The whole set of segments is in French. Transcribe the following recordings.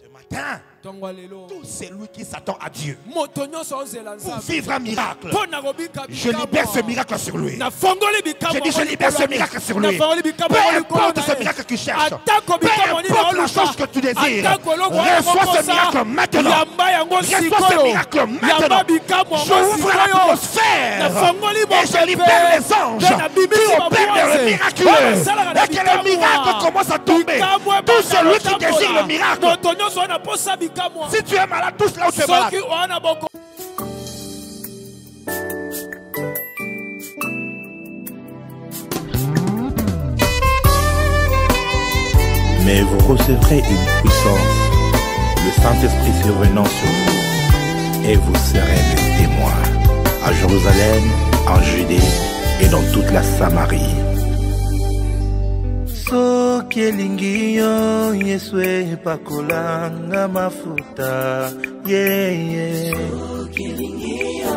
Ce matin, tout celui qui s'attend à Dieu pour vivre un miracle, je libère ce miracle sur lui. Je dis je libère ce miracle sur lui. Peu importe ce miracle que tu cherches, peu importe la chose que tu désires, reçois ce miracle maintenant. Reçois ce miracle maintenant. J'ouvre l'atmosphère et je libère les anges qui opèrent dans le miraculeux. Et que le miracle commence à tomber. Tout celui qui désire le miracle. Si tu es malade, tous là où tu es malade. Mais vous recevrez une puissance, le Saint-Esprit survenant sur vous, et vous serez mes témoins à Jérusalem, en Judée et dans toute la Samarie. Soki elingi yo Yesu epakolanga mafuta Soki elingi yo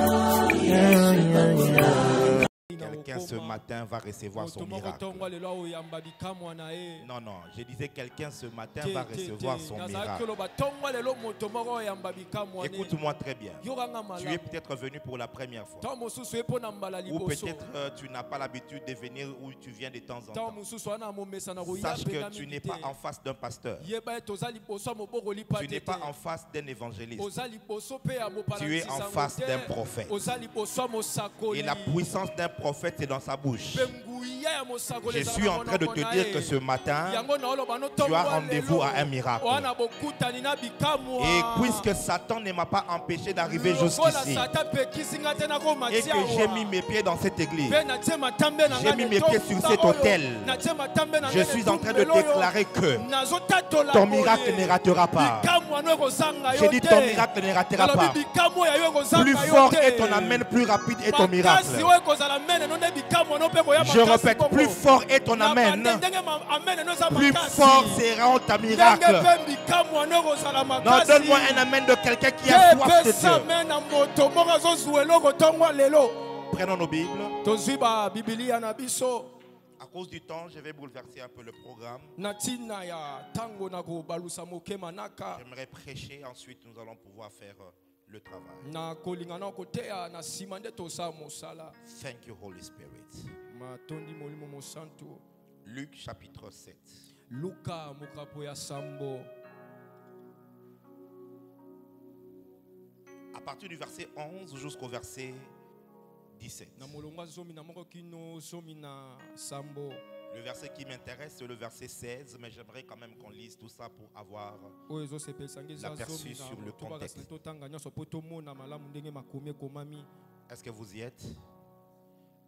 Quelqu'un ce matin va recevoir son miracle. Non, non, je disais quelqu'un ce matin va recevoir son miracle. Écoute-moi très bien. Tu es peut-être venu pour la première fois. Ou peut-être tu n'as pas l'habitude de venir où tu viens de temps en temps. Sache que tu n'es pas en face d'un pasteur. Tu n'es pas en face d'un évangéliste. Tu es en face d'un prophète. Et la puissance d'un prophète, c'est dans sa bouche. Je suis en train de te dire que ce matin, tu as rendez-vous à un miracle. Et puisque Satan ne m'a pas empêché d'arriver jusqu'ici, et que j'ai mis mes pieds dans cette église, j'ai mis mes pieds sur cet autel, je suis en train de déclarer que ton miracle ne ratera pas. Je dis ton miracle ne ratera pas. Plus fort est ton amène, plus rapide est ton miracle. Je répète, plus fort est ton amène, plus fort sera ta miracle. Non, donne-moi un amène de quelqu'un qui a soif de Dieu. Prenons nos Bibles. À cause du temps, je vais bouleverser un peu le programme. J'aimerais prêcher, ensuite nous allons pouvoir faire le travail. Thank you, Holy Spirit. Luc chapitre 7. À partir du verset 11 jusqu'au verset 17. Le verset qui m'intéresse, c'est le verset 16, mais j'aimerais quand même qu'on lise tout ça pour avoir l'aperçu sur le contexte. Est-ce que vous y êtes?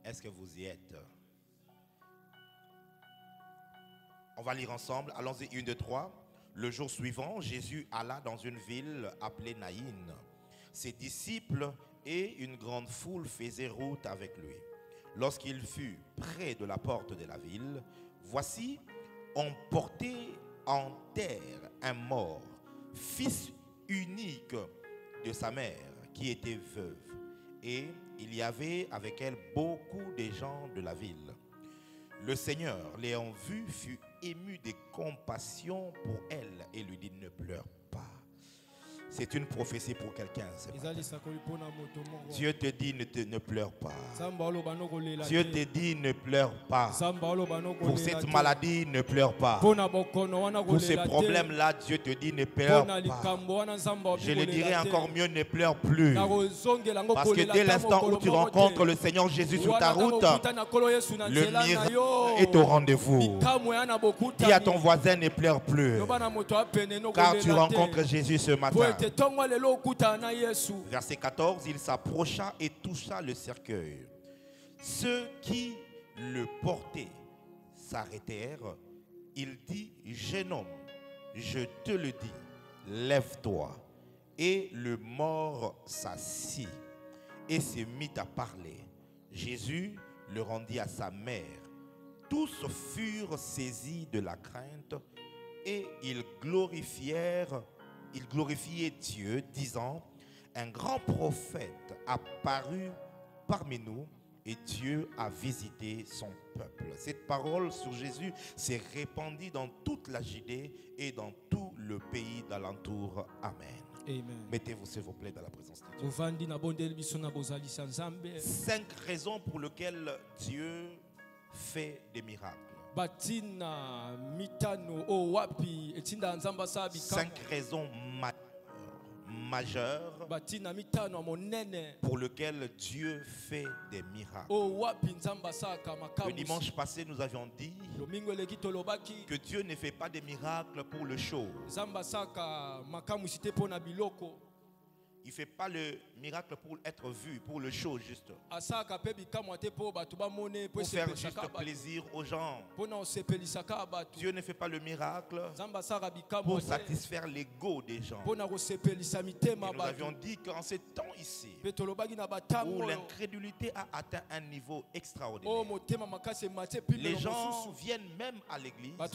Est-ce que vous y êtes? On va lire ensemble. Allons-y, 1, 2, 3. Le jour suivant, Jésus alla dans une ville appelée Naïn. Ses disciples et une grande foule faisaient route avec lui. Lorsqu'il fut près de la porte de la ville, voici, on portait en terre un mort, fils unique de sa mère, qui était veuve. Et il y avait avec elle beaucoup de gens de la ville. Le Seigneur, l'ayant vue, fut ému de compassion pour elle et lui dit: ne pleure pas. C'est une prophétie pour quelqu'un. Dieu te dit ne pleure pas. Dieu te dit ne pleure pas. Pour cette maladie, ne pleure pas. Pour ces problèmes-là, Dieu te dit ne pleure pas. Je le dirai encore mieux, ne pleure plus. Parce que dès l'instant où tu rencontres le Seigneur Jésus sur ta route, le miracle est au rendez-vous. Dis à ton voisin: ne pleure plus. Car tu rencontres Jésus ce matin. Verset 14, il s'approcha et toucha le cercueil. Ceux qui le portaient s'arrêtèrent. Il dit: jeune homme, je te le dis, lève-toi. Et le mort s'assit et se mit à parler. Jésus le rendit à sa mère. Tous furent saisis de la crainte et ils glorifiaient Dieu, disant: un grand prophète apparut parmi nous et Dieu a visité son peuple. Cette parole sur Jésus s'est répandue dans toute la Judée et dans tout le pays d'alentour. Amen. Amen. Mettez-vous s'il vous plaît dans la présence de Dieu. 5 raisons pour lesquelles Dieu fait des miracles. 5 raisons majeures pour lesquelles Dieu fait des miracles. Le dimanche passé, nous avions dit que Dieu ne fait pas des miracles pour le show. Il ne fait pas le miracle pour être vu, pour le show juste. Pour faire juste plaisir aux gens. Dieu ne fait pas le miracle pour satisfaire l'ego des gens. Et nous avions dit qu'en ces temps ici, où l'incrédulité a atteint un niveau extraordinaire, les gens viennent même à l'église, mais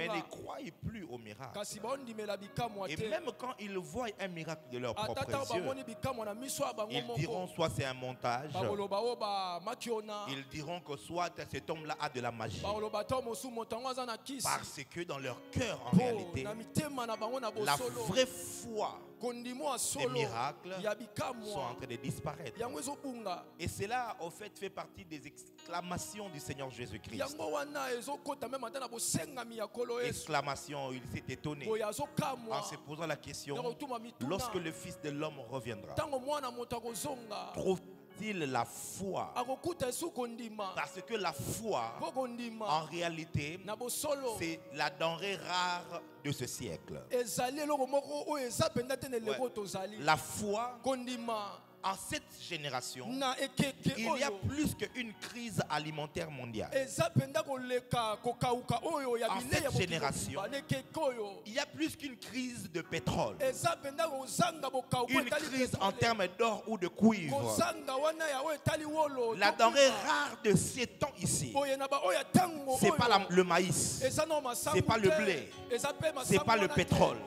ne croient plus au miracle. Et même quand ils voient un miracle de leur propres yeux, ils diront soit c'est un montage, ils diront que soit cet homme-là a de la magie, parce que dans leur cœur en réalité, la vraie foi des miracles sont en train de disparaître. Et cela au fait fait partie des exclamations du Seigneur Jésus-Christ. Exclamation, il s'est étonné en se posant la question, lorsque le Fils de l'homme reviendra, trouve-t-il la foi? Parce que la foi, en réalité, c'est la denrée rare de ce siècle. La foi, en cette génération, il y a plus qu'une crise alimentaire mondiale. En cette génération, il y a plus qu'une crise de pétrole. Une crise en termes d'or ou de cuivre. La denrée rare de ces temps ici, c'est pas le maïs, c'est pas le blé, c'est pas le pétrole.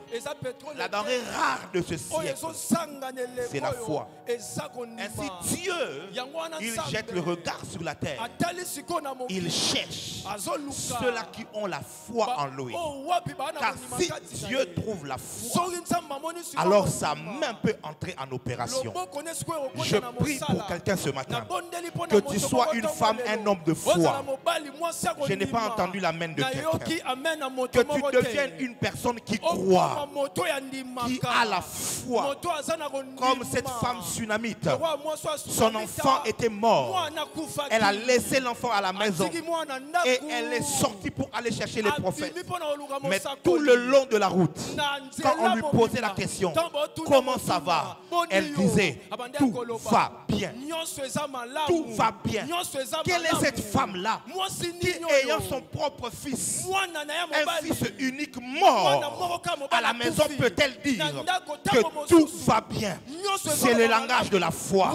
La denrée rare de ce siècle, c'est la foi. Ainsi Dieu, il jette le regard sur la terre. Il cherche ceux-là qui ont la foi en lui. Car si Dieu trouve la foi, alors sa main peut entrer en opération. Je prie pour quelqu'un ce matin, que tu sois une femme, un homme de foi. Je n'ai pas entendu la main de quelqu'un. Que tu deviennes une personne qui croit, qui a la foi. Comme cette femme tsunamite. Son enfant était mort. Elle a laissé l'enfant à la maison et elle est sortie pour aller chercher les prophètes. Mais tout le long de la route, quand on lui posait la question, comment ça va? Elle disait, tout va bien. Tout va bien. Quelle est cette femme-là qui, ayant son propre fils, un fils unique mort à la maison, peut-elle dire que tout va bien? C'est le langage de la foi.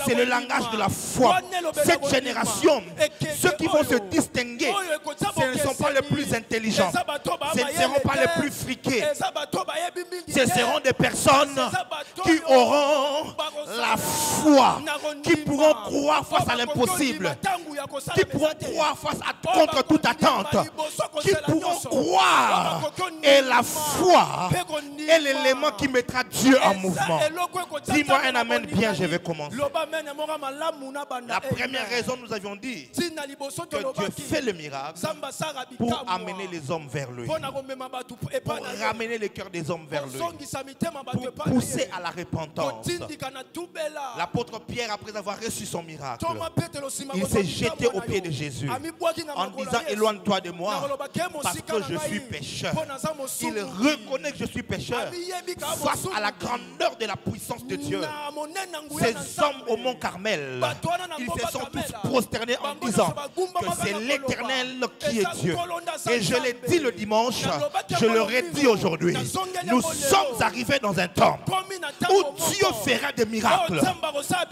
C'est le langage de la foi. Cette génération, ceux qui vont se distinguer, ce ne sont pas les plus intelligents, ce ne seront pas les plus friqués, ce seront des personnes qui auront la foi, qui pourront croire face à l'impossible, qui pourront croire contre toute attente, qui pourront croire. Et la foi est l'élément qui mettra Dieu en mouvement. Dis-moi un amen bien, je vais commencer. La première raison, nous avions dit que Dieu fait le miracle pour amener les hommes vers lui, pour ramener le cœur des hommes vers lui, pour pousser à la repentance. L'apôtre Pierre, après avoir reçu son miracle, il s'est jeté aux pieds de Jésus en disant, éloigne-toi de moi parce que je suis pécheur. Il reconnaît que je suis pécheur face à la grandeur de la puissance de Dieu. Ces hommes au mont Carmel, ils se sont tous prosternés en disant que c'est l'Éternel qui est Dieu. Et je l'ai dit le dimanche, je le redis aujourd'hui. Nous sommes arrivés dans un temps où Dieu fera des miracles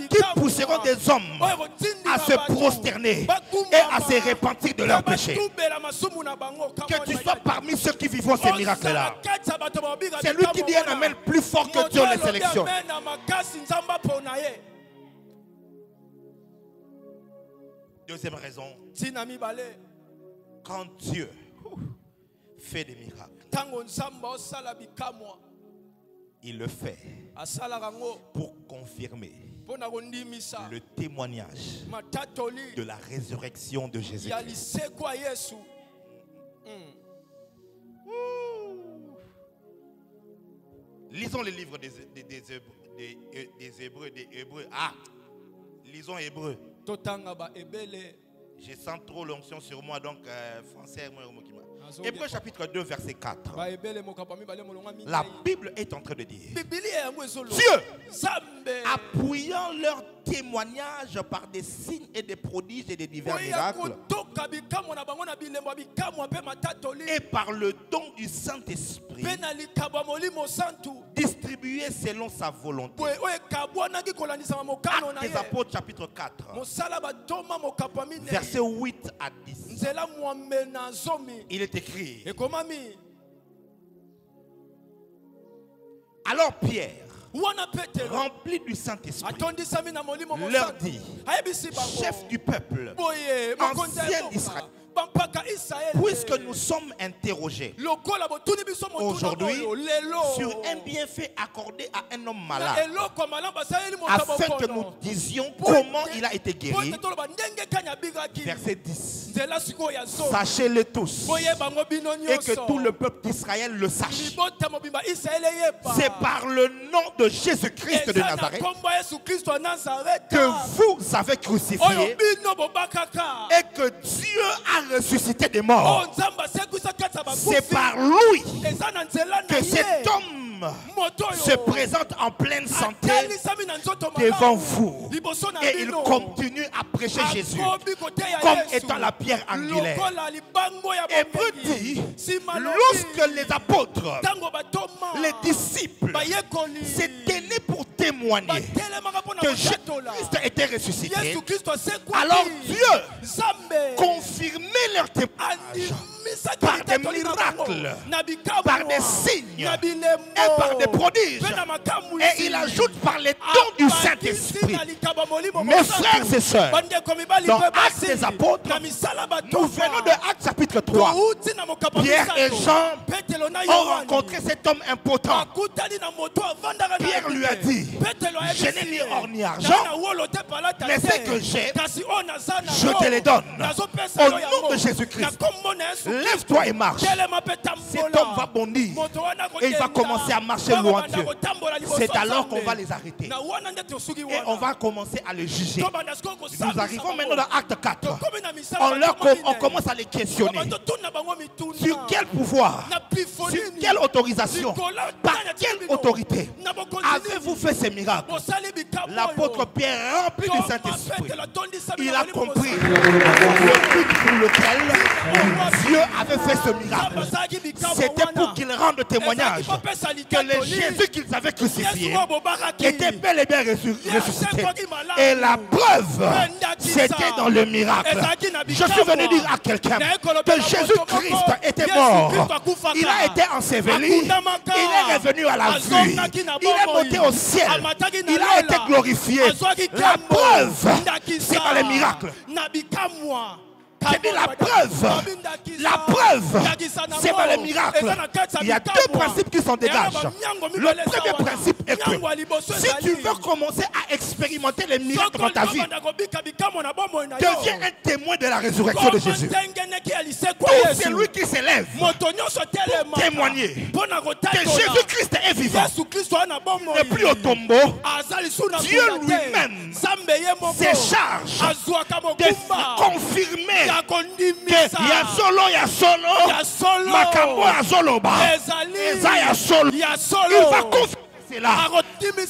qui pousseront des hommes à se prosterner et à se repentir de leurs péchés. Que tu sois parmi ceux qui vivent ces miracles-là. C'est lui qui dit un amen plus fort que Dieu les sélectionne. Deuxième raison, quand Dieu fait des miracles, il le fait pour confirmer le témoignage de la résurrection de Jésus-Christ. Lisons les livres des Hébreux. Ah, lisons Hébreux. Je sens trop l'onction sur moi, donc français, moi, Hébreux chapitre 2, verset 4. La Bible est en train de dire: Dieu, appuyant leur témoignage par des signes et des prodiges et des divers miracles, et par le don du Saint-Esprit, distribué selon sa volonté. Actes des Apôtres chapitre 4, verset 8 à 10. Il est écrit: alors Pierre, rempli du Saint-Esprit, leur dit: chef du peuple, ancien d'Israël, puisque nous sommes interrogés aujourd'hui sur un bienfait accordé à un homme malade, afin que nous disions comment il a été guéri. Verset 10. Sachez-le tous, et que tout le peuple d'Israël le sache. C'est par le nom de Jésus-Christ de Nazareth que vous avez crucifié et que Dieu a ressuscité des morts. C'est par lui que cet homme se présente en pleine santé devant vous, et il continue à prêcher Jésus comme étant la pierre angulaire. Hébreux dit: lorsque les apôtres, les disciples se tenaient pour témoigner que Jésus-Christ était ressuscité, alors Dieu confirmait leur témoignage par des miracles, par des signes et par des prodiges. Et il ajoute par les dons du Saint-Esprit. Mes frères et sœurs, dans Actes des Apôtres, nous venons de Actes chapitre 3. Pierre et Jean ont rencontré cet homme impotent. Pierre lui a dit: je n'ai ni or ni argent, mais ce que j'ai, je te les donne. Au nom de Jésus-Christ, lève-toi et marche. Cet homme va bondir et il va commencer à marcher loin de Dieu. C'est alors qu'on va les arrêter et on va commencer à les juger. Nous arrivons maintenant dans Acte 4. On commence à les questionner. Sur quel pouvoir, sur quelle autorisation, par quelle autorité avez-vous fait ces miracles? L'apôtre Pierre, rempli du Saint-Esprit, il a compris le but pour lequel Dieu avait fait ce miracle. C'était pour qu'il rende témoignage que le Jésus qu'ils avaient crucifié était bel et bien ressuscité. Et la preuve, c'était dans le miracle. Je suis venu dire à quelqu'un que Jésus-Christ était mort. Il a été enseveli. Il est revenu à la vie. Il est monté au ciel. Il a été glorifié. La preuve, c'est dans les miracles. J'ai dit la preuve, c'est dans les miracles. Il y a deux principes qui s'en dégagent. Le premier principe est que si tu veux commencer à expérimenter les miracles dans ta vie, deviens un témoin de la résurrection de Jésus. Tout celui qui s'élève pour témoigner que Jésus-Christ est vivant, n'est plus au tombeau, Dieu lui-même se charge de confirmer que ya solo makambo ya soloba eza ya solo. Il va confirmer cela,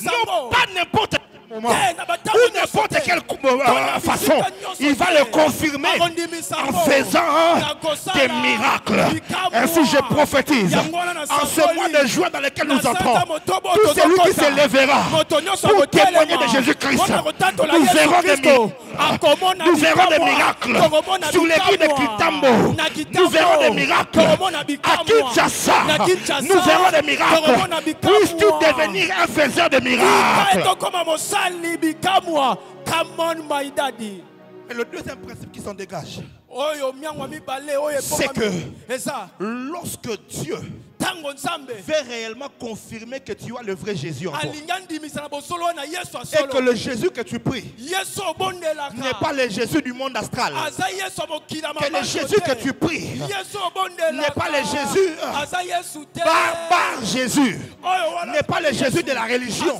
non pas n'importe moment ou n'importe quelle façon. Il va le confirmer en faisant des miracles. Ainsi je prophétise, en ce mois de juin dans lequel nous entrons, tout celui qui se lèvera pour témoigner de Jésus-Christ, nous verrons des miracles. Nous verrons des miracles sur l'église de Kitambo. Nous verrons des miracles à Kinshasa. Nous verrons des miracles. Puisses-tu devenir un faiseur de miracles? Et le deuxième principe qui s'en dégage, c'est que lorsque Dieu veut réellement confirmer que tu as le vrai Jésus en toi, et que le Jésus que tu pries n'est pas le Jésus du monde astral, que le Jésus que tu pries n'est pas le Jésus barbare, Jésus n'est pas le Jésus de la religion,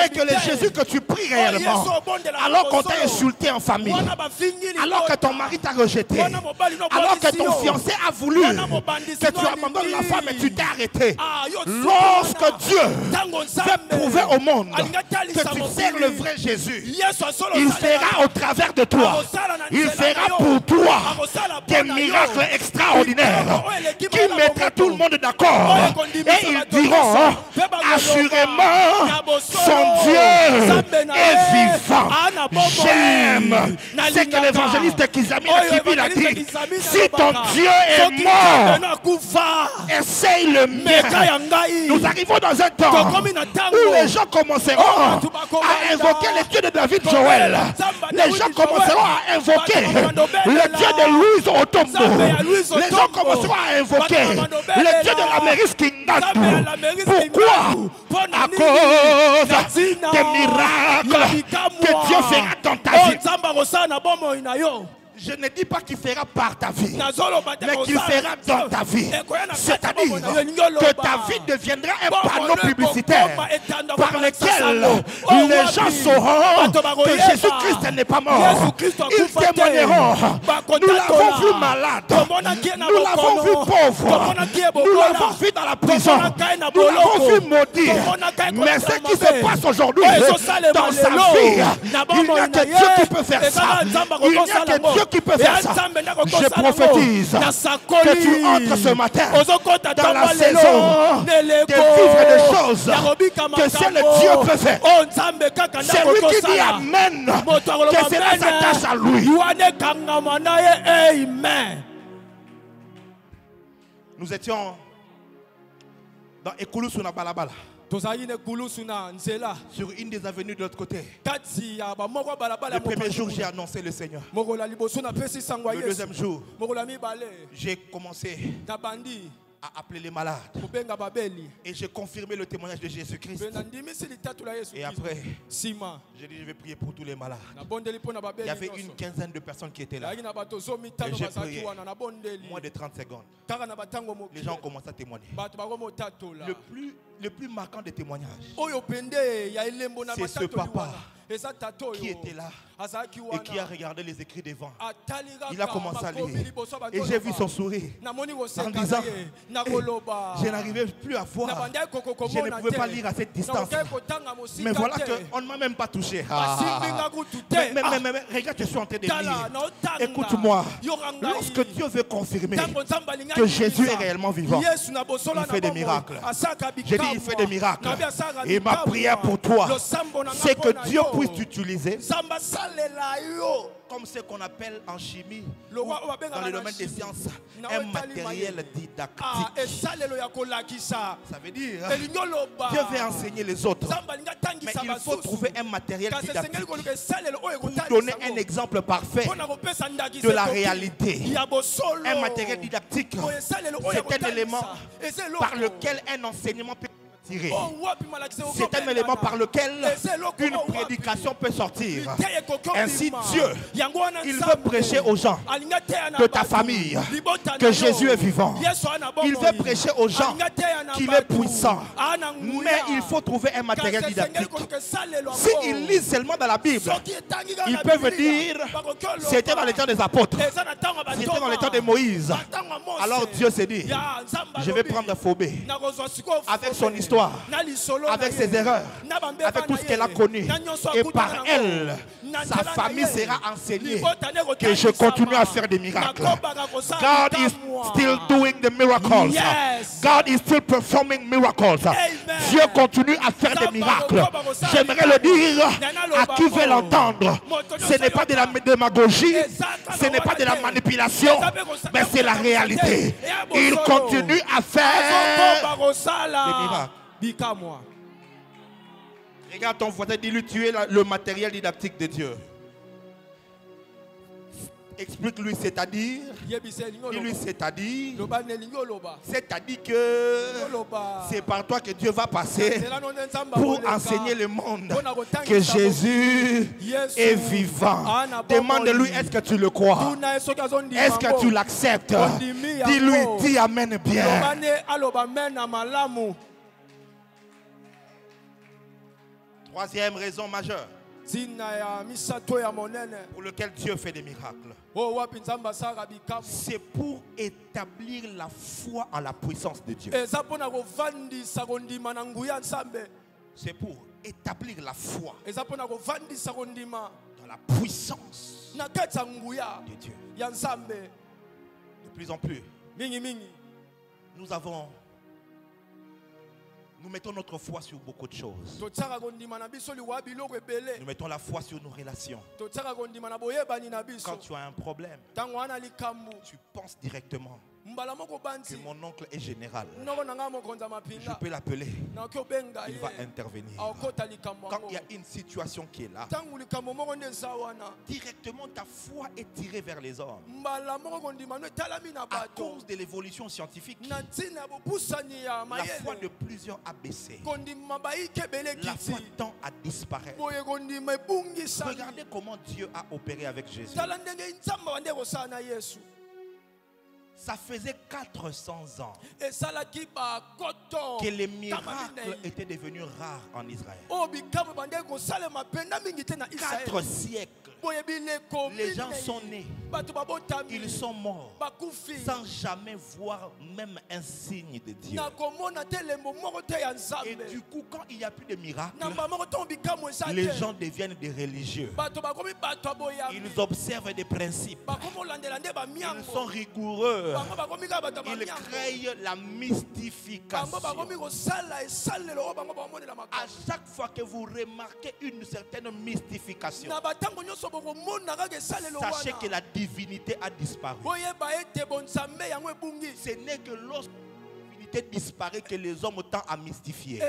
et que le Jésus que tu pries réellement, alors qu'on t'a insulté en famille, alors que ton mari t'a rejeté, alors que ton fiancé a voulu que tu abandonnes la femme et tu t'es arrêté, lorsque Dieu veut prouver au monde que tu sers le vrai Jésus, il fera au travers de toi, il fera pour toi des miracles extraordinaires qui mettra tout le monde d'accord, et ils diront assurément son Dieu est vivant. J'aime ce que l'évangéliste Kizami a dit. Si ton Dieu est mort, essaye le mien. Nous arrivons dans un temps où les gens commenceront à invoquer le Dieu de David Joël. Les gens commenceront à invoquer le Dieu de Louise Otombo. Les gens commenceront à invoquer le Dieu de l'Amérique Kingdom. Pourquoi? À cause des miracles que Dieu fera dans ta vie. Je ne dis pas qu'il fera par ta vie, mais qu'il fera dans ta vie. C'est-à-dire que ta vie deviendra un panneau publicitaire par lequel les gens sauront que Jésus-Christ n'est pas mort. Ils témoigneront. Nous l'avons vu malade, nous l'avons vu pauvre, nous l'avons vu dans la prison, nous l'avons vu maudit. Mais ce qui se passe aujourd'hui dans sa vie, il n'y a que Dieu qui peut faire ça. Il n'y a que Dieu qui peut faire ça. Je prophétise que tu entres ce matin dans la saison de vivre des choses que seul Dieu peut faire. C'est lui qui dit Amen, que cela s'attache à lui. Nous étions dans Ekulusu Balabala, sur une des avenues de l'autre côté. Le premier jour, j'ai annoncé le Seigneur. Le deuxième jour, j'ai commencé à appeler les malades. Et j'ai confirmé le témoignage de Jésus-Christ. Et après, j'ai dit je vais prier pour tous les malades. Il y avait une quinzaine de personnes qui étaient là. Et j'ai prié moins de 30 secondes. Les gens ont commencé à témoigner. Le plus marquant des témoignages, c'est ce papa qui était là et qui a regardé les écrits devant. Il a commencé à lire. Et j'ai vu son sourire en disant, je n'arrivais plus à voir. Je ne pouvais pas lire à cette distance. Mais voilà qu'on ne m'a même pas touché. Mais regarde, je suis en train de lire. Écoute-moi. Lorsque Dieu veut confirmer que Jésus est réellement vivant, il fait des miracles. J'ai dit, il fait des miracles. Et ma prière pour toi, c'est que Dieu puisse t'utiliser comme ce qu'on appelle en chimie, dans le domaine des sciences, un matériel didactique. Ça veut dire, Dieu veut enseigner les autres, mais il faut trouver un matériel didactique pour donner un exemple parfait de la réalité. Un matériel didactique, c'est un élément par lequel un enseignement peut tirer. C'est un élément par lequel une prédication peut sortir. Ainsi Dieu, il veut prêcher aux gens de ta famille que Jésus est vivant. Il veut prêcher aux gens qu'il est puissant. Mais il faut trouver un matériel didactique. S'ils lisent seulement dans la Bible, ils peuvent dire c'était dans les temps des apôtres, c'était dans les temps de Moïse. Alors Dieu s'est dit, je vais prendre Phobé avec son histoire, avec ses erreurs, avec tout ce qu'elle a connu, et par elle, sa famille sera enseignée que je continue à faire des miracles. God is still doing the miracles. God is still performing miracles. Dieu continue à faire des miracles. J'aimerais le dire à qui veut l'entendre. Ce n'est pas de la démagogie, ce n'est pas de la manipulation, mais c'est la réalité. Il continue à faire des miracles. Regarde ton voisin, dis-lui, tu es le matériel didactique de Dieu. Explique-lui, c'est-à-dire. Dis-lui, c'est-à-dire. C'est-à-dire que c'est par toi que Dieu va passer pour enseigner le monde que Jésus est vivant. Demande-lui, est-ce que tu le crois? Est-ce que tu l'acceptes? Dis-lui, dis amen bien. Troisième raison majeure pour lequel Dieu fait des miracles, c'est pour établir la foi en la puissance de Dieu. C'est pour établir la foi dans la puissance de Dieu. De plus en plus, nous mettons notre foi sur beaucoup de choses. Nous mettons la foi sur nos relations. Quand tu as un problème, tu penses directement que mon oncle est général. Je peux l'appeler. Il va intervenir. Quand il y a une situation qui est là, directement ta foi est tirée vers les hommes. À cause de l'évolution scientifique, la foi de plusieurs a baissé. La foi tend à disparaître. Regardez comment Dieu a opéré avec Jésus. Ça faisait 400 ans que les miracles étaient devenus rares en Israël. 4 siècles. Les gens sont nés, ils sont morts sans jamais voir même un signe de Dieu. Et du coup, quand il n'y a plus de miracles, les gens deviennent des religieux. Ils observent des principes. Ils sont rigoureux. Ils créent la mystification. À chaque fois que vous remarquez une certaine mystification, sachez que la divinité a disparu. Ce n'est que lorsque la divinité disparaît que les hommes tendent à mystifier.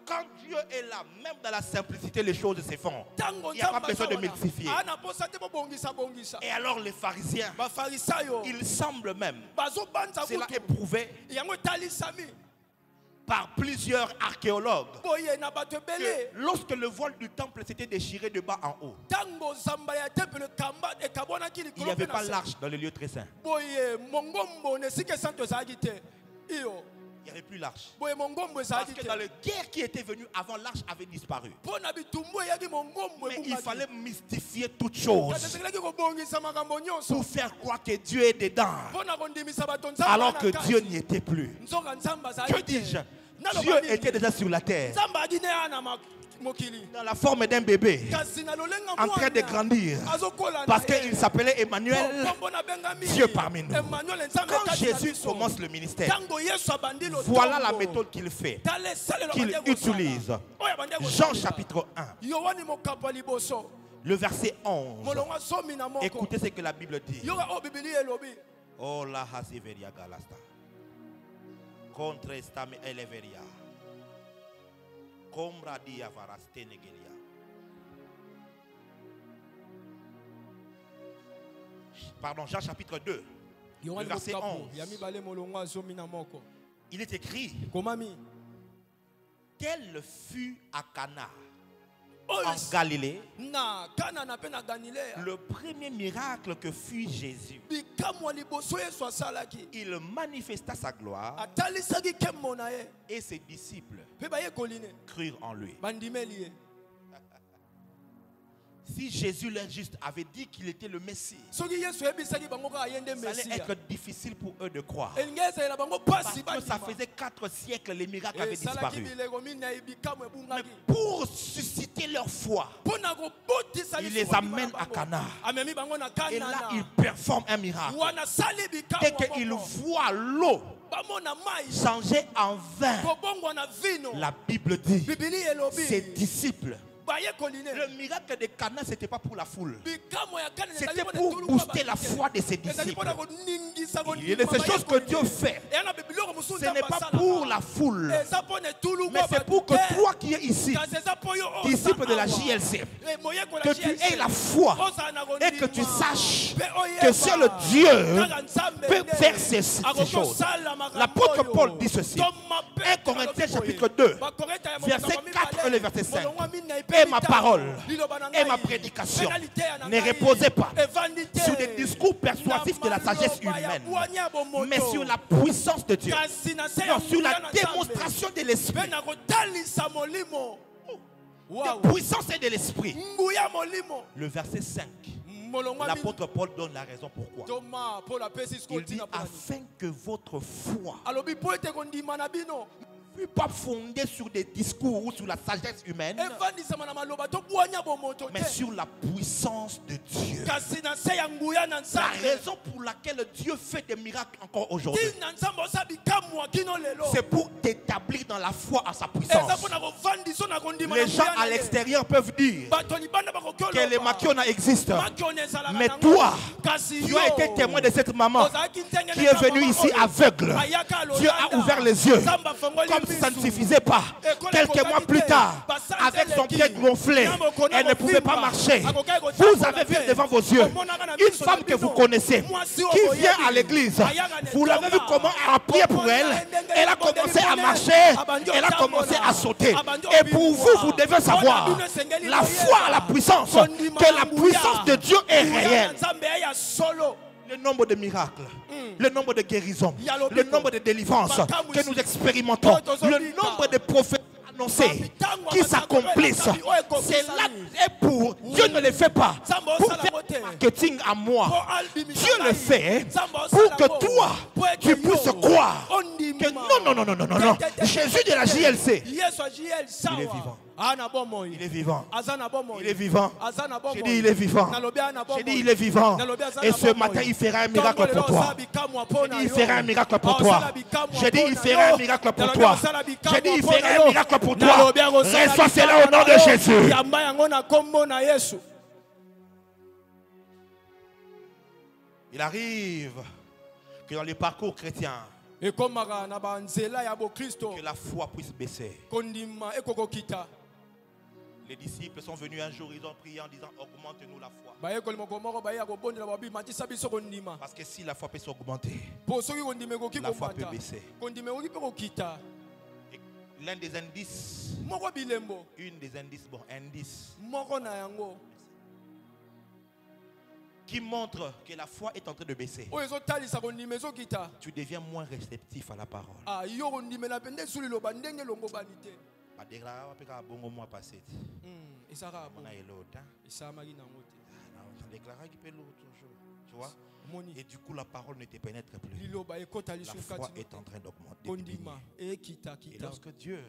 Quand Dieu est là, même dans la simplicité, les choses se font. Il n'y a pas besoin de mystifier. Et alors les pharisiens, il semble même, cela est prouvé par plusieurs archéologues, que lorsque le voile du temple s'était déchiré de bas en haut, il n'y avait pas l'arche dans le lieu très saint. Il n'y avait plus l'arche. Parce que dans les guerres qui étaient venues avant, l'arche avait disparu. Mais il fallait mystifier toutes choses pour faire croire que Dieu est dedans, alors que Dieu n'y était plus. Que dis-je? Dieu était déjà sur la terre, dans la forme d'un bébé, en train de grandir, parce qu'il s'appelait Emmanuel, Dieu parmi nous. Quand Jésus commence le ministère, voilà la méthode qu'il fait, qu'il utilise. Jean chapitre 1, le verset 11. Écoutez ce que la Bible dit. Oh la hasiveria galasta. Contre estame eleveria. Combra dia varastenegeria. Pardon, Jean chapitre 2, le verset 11. Il est écrit: tel fut à Cana en Galilée le premier miracle que fit Jésus. Il manifesta sa gloire et ses disciples crurent en lui. Si Jésus leur juste avait dit qu'il était le Messie, ça allait être difficile pour eux de croire. Parce que ça faisait 4 siècles, les miracles avaient disparu. Mais pour susciter leur foi, il les amène à Cana. Et là, il performe un miracle. Dès qu'il voit l'eau changer en vin, la Bible dit, ses disciples. Le miracle de Cana, ce n'était pas pour la foule. C'était pour booster la foi de ses disciples. Il y a ces choses que Dieu fait. Ce n'est pas pour la foule, mais c'est pour que toi qui es ici, disciple de la JLC, que tu aies la foi et que tu saches que seul Dieu peut faire ces choses. L'apôtre Paul dit ceci. 1 Corinthiens chapitre 2, verset 4 et le verset 5. Et ma parole et ma prédication ne reposaient pas sur des discours persuasifs de la sagesse humaine, mais sur la puissance de Dieu, non, sur la démonstration de l'esprit. De puissance et de l'esprit. Le verset 5. L'apôtre Paul donne la raison pourquoi. Il dit afin que votre foi ne fût pas fondée sur des discours ou sur la sagesse humaine, mais sur la puissance de Dieu. La raison pour laquelle Dieu fait des miracles encore aujourd'hui, c'est pour t'établir dans la foi à sa puissance. Les gens à l'extérieur peuvent dire que les Makiona existent, mais toi, tu as été témoin de cette maman qui est venue ici aveugle. Dieu a ouvert les yeux. Comme si ça ne suffisait pas, quelques mois plus tard, avec son pied gonflé, elle ne pouvait pas marcher. Vous avez vu devant vos yeux une femme que vous connaissez qui vient à l'église. Vous l'avez vu comment elle a prié pour elle. Elle a commencé à marcher, elle a commencé à sauter. Et pour vous, vous devez savoir la foi à la puissance, que la puissance de Dieu est réelle. Le nombre de miracles, le nombre de guérisons, le nombre de délivrances que nous expérimentons, le nombre de prophètes annoncés qui s'accomplissent, c'est là et pour Dieu ne le fait pas pour faire marketing à moi. Dieu le fait pour que toi tu puisses croire que non. Jésus de la JLC, il est vivant. Il est vivant. Il est vivant. J'ai dit il est vivant. J'ai dit il est vivant. Et ce matin il fera un miracle pour toi. J'ai dit il fera un miracle pour toi. J'ai dit il fera un miracle pour toi. J'ai dit il fera un miracle pour toi. Reçois cela au nom de Jésus. Il arrive que dans les parcours chrétiens, que la foi puisse baisser. Les disciples sont venus un jour, ils ont prié en disant augmente-nous la foi. Parce que si la foi peut s'augmenter, la foi peut baisser. L'un des indices, qui montre que la foi est en train de baisser, tu deviens moins réceptif à la parole. Tu vois? Et du coup la parole ne te pénètre plus. La foi est en train d'augmenter. Et lorsque Dieu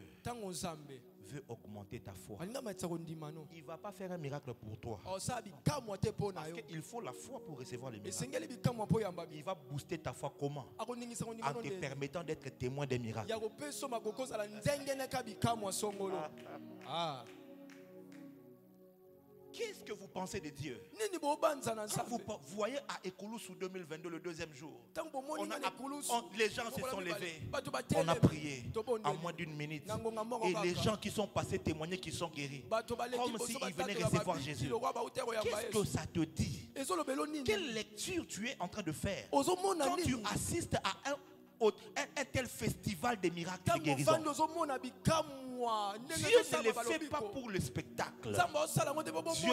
veut augmenter ta foi, il ne va pas faire un miracle pour toi. Parce qu'il faut la foi pour recevoir les miracles. Il va booster ta foi comment? En te permettant d'être témoin des miracles. Qu'est-ce que vous pensez de Dieu? Quand vous voyez à Ekoulousou 2022, le deuxième jour, les gens se sont levés, on a prié en moins d'une minute, et les gens qui sont passés témoigner qu'ils sont guéris, comme s'ils venaient recevoir Jésus. Qu'est-ce que ça te dit? Quelle lecture tu es en train de faire quand tu assistes à un tel festival de miracles et de guérison? Dieu ne le fait pas pour le spectacle. Dieu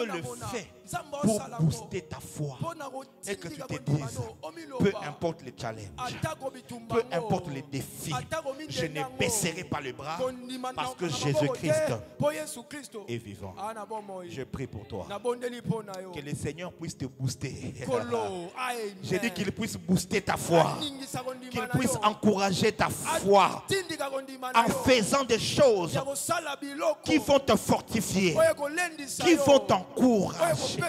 le fait pour booster ta foi. Et que tu te dises, peu importe les challenges, peu importe les défis, je ne baisserai pas le bras parce que Jésus-Christ est vivant. Je prie pour toi. Que le Seigneur puisse te booster. J'ai dit qu'il puisse booster ta foi. Qu'il puisse encourager ta foi en faisant des choses qui vont te fortifier, qui vont t'encourager.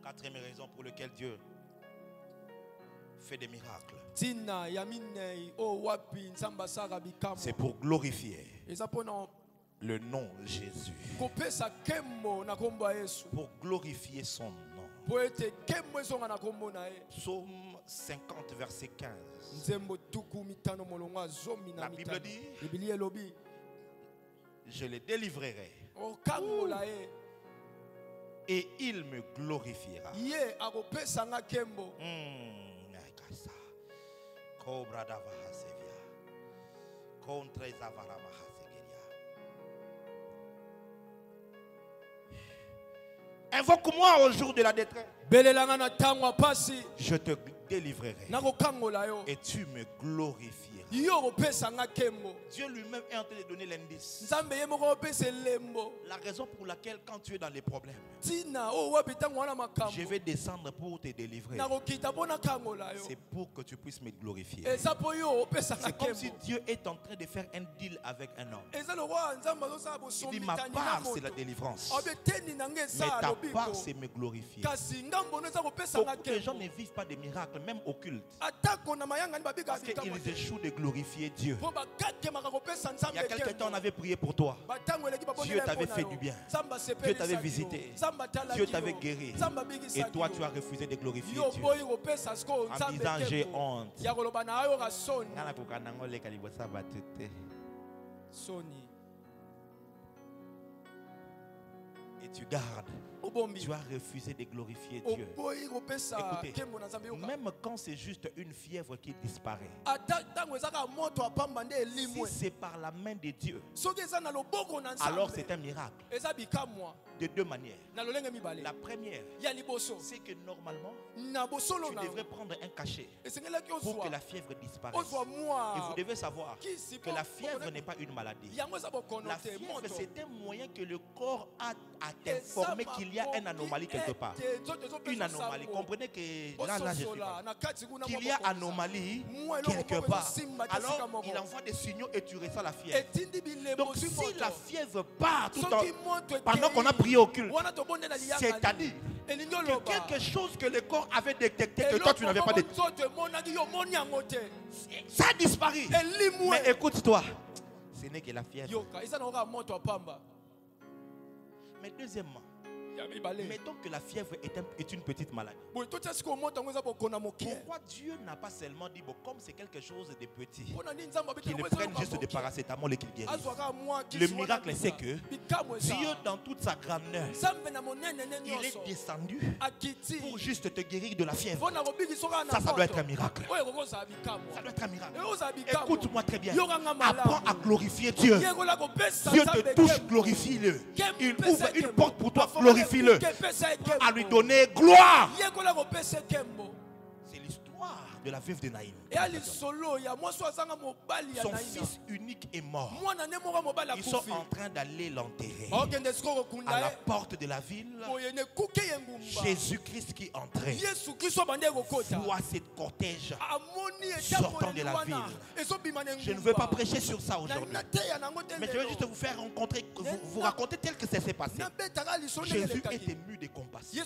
Quatrième raison pour laquelle Dieu fait des miracles, c'est pour glorifier le nom de Jésus, pour glorifier son nom. Psaume 50 verset 15. La Bible dit: Je les délivrerai. Et il me glorifiera. Invoque-moi au jour de la détresse. Je te délivrerai. Et tu me glorifieras. Dieu lui-même est en train de donner l'indice. La raison pour laquelle quand tu es dans les problèmes, je vais descendre pour te délivrer. C'est pour que tu puisses me glorifier. C'est comme si Dieu est en train de faire un deal avec un homme. Il dit, ma part c'est la délivrance, mais ta part c'est me glorifier. Beaucoup de gens ne vivent pas des miracles, même occultes, parce qu'ils échouent de glorifier Dieu. Il y a quelques temps on avait prié pour toi, Dieu t'avait fait du bien, Dieu t'avait visité, Dieu t'avait guéri, et toi tu as refusé de glorifier Dieu en disant j'ai honte. Et tu gardes. Tu as refusé de glorifier Dieu. Écoutez, même quand c'est juste une fièvre qui disparaît, si c'est par la main de Dieu, alors c'est un miracle. De deux manières. La première, c'est que normalement, tu devrais prendre un cachet pour que la fièvre disparaisse. Et vous devez savoir que la fièvre n'est pas une maladie. La fièvre, c'est un moyen que le corps a à t'informer qu'il y a une anomalie quelque part. Une anomalie. Comprenez que là je suis pas. Qu'il y a anomalie quelque part. Alors il envoie des signaux et tu ressens la fièvre. Donc si la fièvre part tout pendant qu'on a prié au culte, c'est-à-dire que quelque chose que le corps avait détecté que toi tu n'avais pas détecté, ça a disparu. Mais écoute-toi, ce n'est que la fièvre. Mais deuxièmement, mettons que la fièvre est une petite maladie. Pourquoi Dieu n'a pas seulement dit, bon, comme c'est quelque chose de petit, qu'il prenne juste des paracétamol et qu'il guérisse? Le miracle, c'est que Dieu, dans toute sa grandeur, il est descendu pour juste te guérir de la fièvre. Ça doit être un miracle. Ça doit être un miracle. Écoute-moi très bien. Apprends à glorifier Dieu. Dieu te touche, glorifie-le. Il ouvre une porte pour toi, glorifie-le. À lui donner gloire. C'est l'histoire de la veuve de Naïm. Son fils unique est mort. Ils sont en train d'aller l'enterrer. À la porte de la ville, Jésus-Christ qui entrait voit cette cortège sortant de la ville. Je ne veux pas prêcher sur ça aujourd'hui, mais je veux juste vous faire rencontrer, vous raconter tel que ça s'est passé. Jésus est ému de compassion.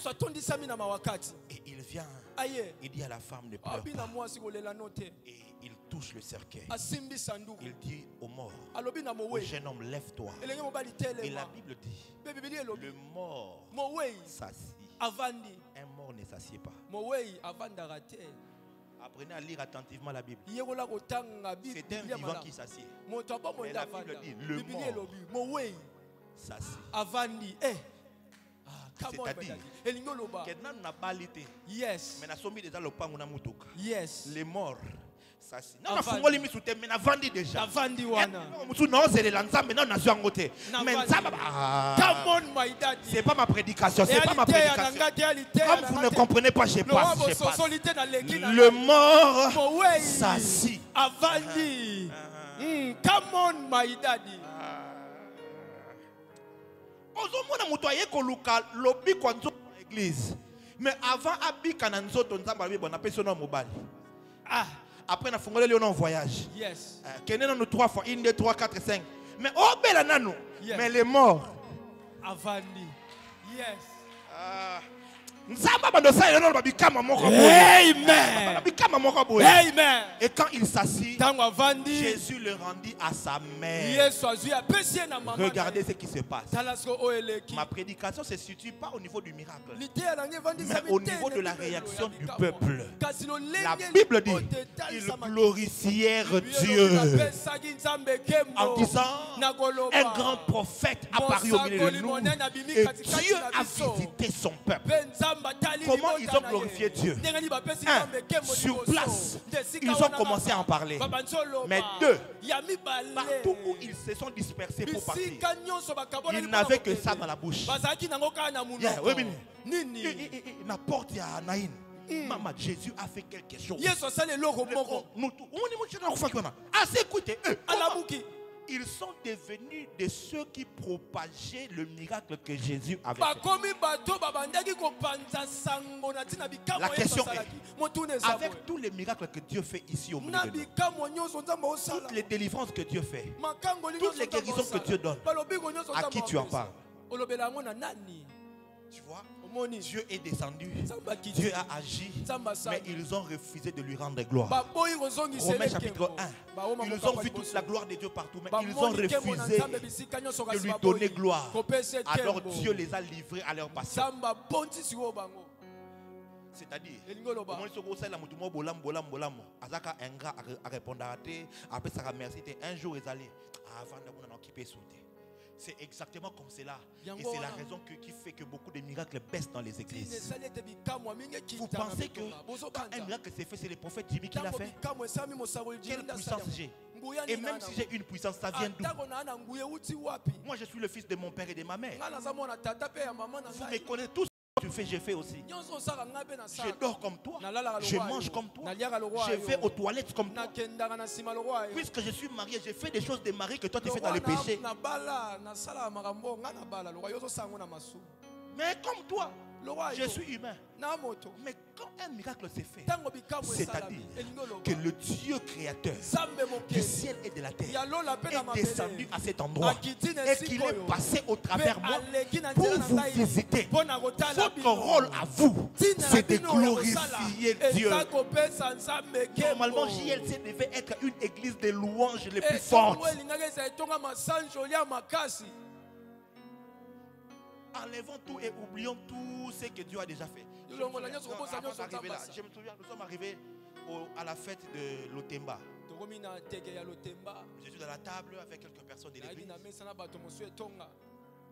Et il vient, il dit à la femme, ne pleure pas. Et il touche le cercueil. Il dit au mort, au jeune homme, lève-toi. Et la Bible dit, le mort s'assit. Un mort ne s'assied pas. Apprenez à lire attentivement la Bible. C'est un vivant qui s'assied. Mais la Bible dit, le mort s'assit. C'est-à-dire que n'a pas l'été. Yes. Mais n'a sommi déjà le pan na mutuka. Yes. Les morts s'assis. Non, fungo limi soute mais n'a vendu déjà. Vendu wana. Mutu non c'est l'ensemble mais non n'a joué ngote. Mais ça come on my daddy. C'est pas ma prédication, c'est pas ma prédication. Comme vous ne comprenez pas, je passe. Le mort s'assit. Avandi. Come on my daddy. Ozomona mutu aye koluka lobi kwa nzoto l'église. Mais avant abika na nzoto nzamba bi bona peso na mobali. Après na fongole le en voyage. Yes. Kenena nous 3 fois 1 2 3 4 5. Mais obela nano. Mais les morts avandi. Yes. Amen. Amen. Et quand il s'assit, Jésus le rendit à sa mère. Regardez ce qui se passe. Ma prédication ne se situe pas au niveau du miracle, mais au niveau de la réaction du peuple. La Bible dit ils glorifièrent Dieu en disant un grand prophète apparu au milieu de nous et Dieu a visité son peuple. Comment ils ont glorifié Dieu? Sur place, ils ont commencé à en parler. Mais deux, partout où ils se sont dispersés pour partir, ils n'avaient que ça dans la bouche. N'importe Naïn. Maman, Jésus a fait quelque chose. Écoutez, ils sont devenus de ceux qui propageaient le miracle que Jésus avait fait. La question est, avec tous les miracles que Dieu fait ici au milieu de nous, toutes les délivrances que Dieu fait, toutes les guérisons que Dieu donne, à qui tu en parles? Tu vois, Dieu est descendu, Dieu a agi, mais ils ont refusé de lui rendre gloire. Romains chapitre 1, ils ont vu toute la gloire de Dieu partout, mais ils ont refusé de lui donner gloire. Alors Dieu les a livrés à leur passion. C'est-à-dire, un jour ils allaient avant d'occuper son thé. C'est exactement comme cela. Et c'est la raison qui fait que beaucoup de miracles baissent dans les églises. Vous pensez que quand un miracle s'est fait, c'est le prophète Jimmy qui l'a fait? Quelle puissance j'ai? Et même si j'ai une puissance, ça vient d'où? Moi, je suis le fils de mon père et de ma mère. Vous me connaissez tous. Tu fais, je fais aussi. Je dors comme toi. Je mange comme toi. Je vais aux toilettes comme toi. Puisque je suis marié, je fais des choses de mari que toi tu fais dans le péché. Mais comme toi, je suis humain. Mais quand un miracle s'est fait, c'est-à-dire que le Dieu créateur du ciel et de la terre est descendu à cet endroit et qu'il est passé au travers moi pour vous visiter. Votre rôle à vous, c'est de glorifier Dieu. Normalement, JLC devait être une église de louanges les plus fortes. Enlevons tout et oublions tout ce que Dieu a déjà fait. Je me souviens, nous sommes arrivés à la fête de l'Otemba. Je suis dans la table avec quelques personnes de l'église.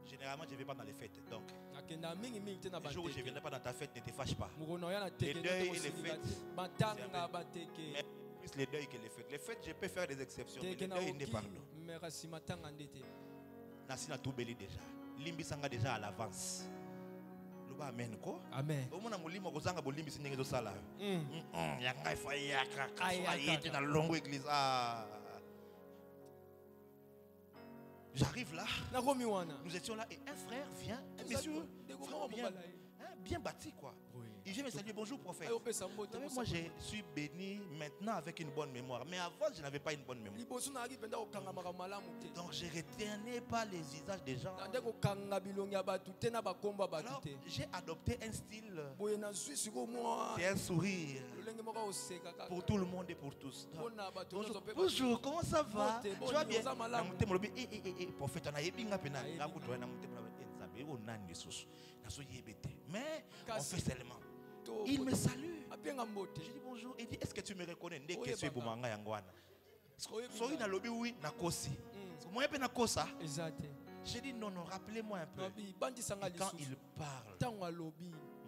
Généralement, je ne vais pas dans les fêtes. Donc, le jour où je ne viendrai pas dans ta fête, ne te fâche pas. Les deuils et les fêtes, mais plus les deuils que les fêtes. Les fêtes, je peux faire des exceptions. Mais les deuils, n'est pas pardon. Nassina tout belli déjà. Limbi sanga déjà à l'avance. Loba amen ko? Amen. Au moins molimo ko sanga bolimbi sinenge do sala. Yanga faya ka dans longue église. J'arrive là. Nous étions là et un frère vient, un monsieur bien bâti quoi. Il vient me saluer, bonjour prophète. Moi je suis béni maintenant avec une bonne mémoire. Mais avant je n'avais pas une bonne mémoire. Donc je ne retenais pas les visages des gens. Alors j'ai adopté un style. C'est un sourire. Pour tout le monde et pour tous. Bonjour, bonjour, comment ça va? Tu vas bien? Prophète, mais on fait seulement. Il me salue. Je dis bonjour. Il dit, est-ce que tu me reconnais? J'ai dit non, non, rappelez-moi un peu. Et quand il parle,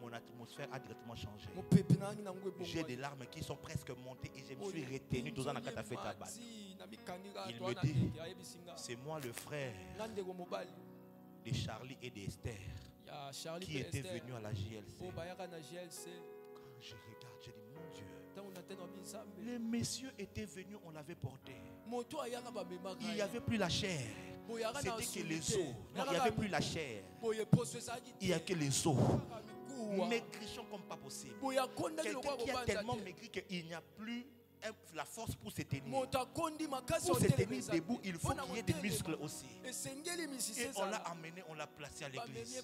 mon atmosphère a directement changé. J'ai des larmes qui sont presque montées et je me suis retenu dans un akata fait tabac. Il me dit, c'est moi le frère de Charlie et d'Esther qui était venu à la JLC. Quand je regarde, je dis mon Dieu, les messieurs étaient venus, on l'avait porté. Il n'y avait plus la chair. C'était que les os. Non, il n'y avait plus la chair. Il n'y a que les os. Maigrichons comme pas possible. Quelqu'un qui a tellement maigri qu'il n'y a plus la force pour se tenir. Pour se tenir debout, il faut qu'il y ait des muscles aussi. Et on l'a amené, on l'a placé à l'église.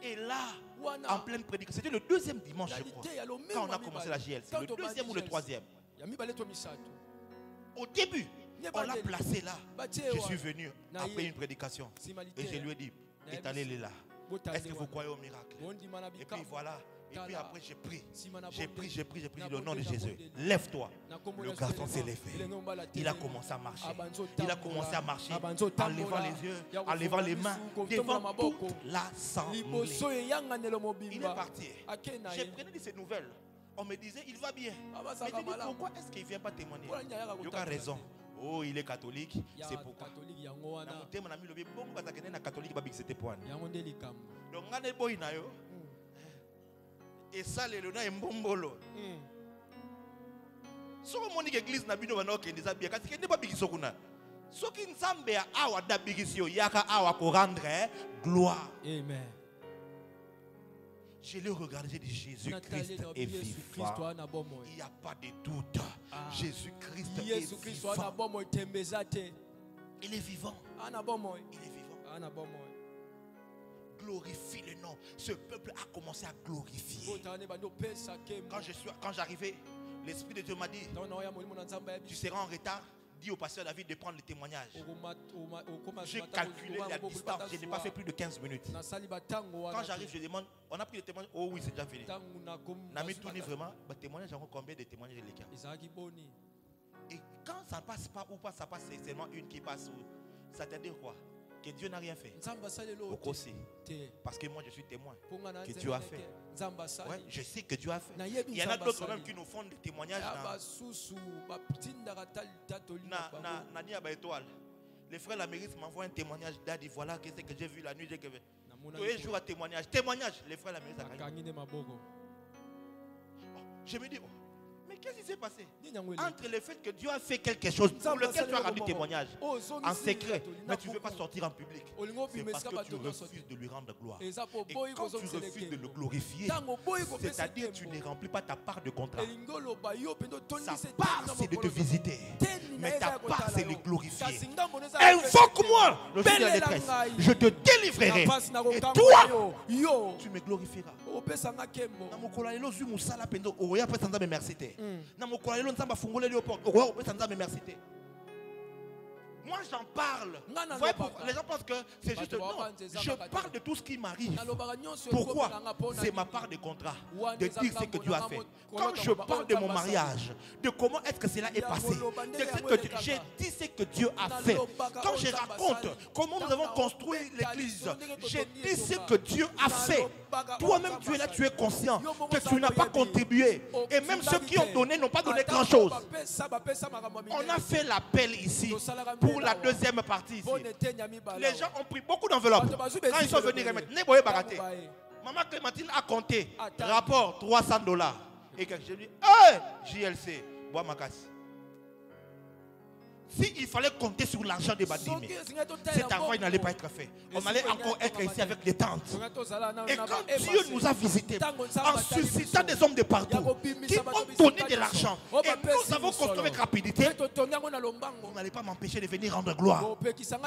Et là, en pleine prédication, c'était le deuxième dimanche, je crois, quand on a commencé la GLC, le deuxième ou le troisième. Au début, on l'a placé là. Je suis venu après une prédication et je lui ai dit, étalez là. Est-ce que vous croyez au miracle? Et puis voilà. Et puis après j'ai pris. J'ai pris le nom de Jésus. Lève-toi. Le garçon s'est levé. Il a commencé à marcher. Il a commencé à marcher en levant les yeux, en levant les mains devant toute l'assemblée. Il est parti. J'ai pris de ces nouvelles. On me disait, il va bien. Mais je dis, pourquoi est-ce qu'il ne vient pas témoigner? Il a raison. Oh, il est catholique, c'est pourquoi. Donc, et ça, les lona est mbombolo. Si on dit que l'église n'a pas de bien, parce qu'il n'est pas big sokuna. Ce qui nous semble à la bigisio, yaka awa pour rendre gloire. Amen. Je l'ai regardé, j'ai dit Jésus-Christ est vivant. Il n'y a pas de doute. Jésus-Christ est vivant. Il est vivant. Il est vivant. Glorifie le nom. Ce peuple a commencé à glorifier. Quand j'arrivais, l'Esprit de Dieu m'a dit, tu seras en retard. Dis au pasteur David de prendre le témoignage. J'ai calculé la distance. Je n'ai pas fait plus de 15 minutes. Quand j'arrive, je demande, on a pris le témoignage. Oh oui, c'est déjà fini. N'a tourné vraiment. Témoignage, combien de témoignages les gars? Et quand ça ne passe pas ou pas, ça passe, c'est seulement une qui passe. Ça veut dire quoi? Que Dieu n'a rien fait. Aussi. Parce que moi je suis témoin que Dieu a fait. Ouais, je sais que Dieu a fait. Il y en a d'autres même qui nous font des témoignages. Les frères l'Amérique m'envoient un témoignage. Daddy, voilà ce que j'ai vu la nuit. Tous les jours à témoignage. Témoignage. Les frères l'Amérique. Je me dis, mais qu'est-ce qui s'est passé? Entre le fait que Dieu a fait quelque chose pour lequel tu as rendu témoignage en secret, mais tu ne veux pas sortir en public, c'est parce que tu refuses de lui rendre gloire. Et quand tu refuses de le glorifier, c'est-à-dire que tu ne remplis pas ta part de contrat. Sa part, c'est de te visiter, mais ta part, c'est de le glorifier. Invoque-moi, le fils de la détresse, je te délivrerai. Et toi, tu me glorifieras. Moi j'en parle. Les gens pensent que c'est juste. Non, je parle de tout ce qui m'arrive. Pourquoi? C'est ma part de contrat de dire ce que Dieu a fait. Quand je parle de mon mariage, de comment est-ce que cela est passé, j'ai dit ce que Dieu a fait. Quand je raconte comment nous avons construit l'église, j'ai dit ce que Dieu a fait. Toi-même tu es là, tu es conscient que tu n'as pas contribué. Et même ceux qui ont donné n'ont pas donné grand-chose. On a fait l'appel ici pour la deuxième partie ici. Les gens ont pris beaucoup d'enveloppes. Quand ils sont venus remettre, Maman Clémentine a compté. Rapport $300. Et quand je dis, hey, JLC, bois ma casse. S'il fallait compter sur l'argent de Badime, cet argent n'allait pas être fait. On allait encore être ici avec les tentes. Et quand Dieu nous a visités, en suscitant des hommes de partout, qui ont donné de l'argent, et nous avons construit avec rapidité, vous n'allez pas m'empêcher de venir rendre gloire.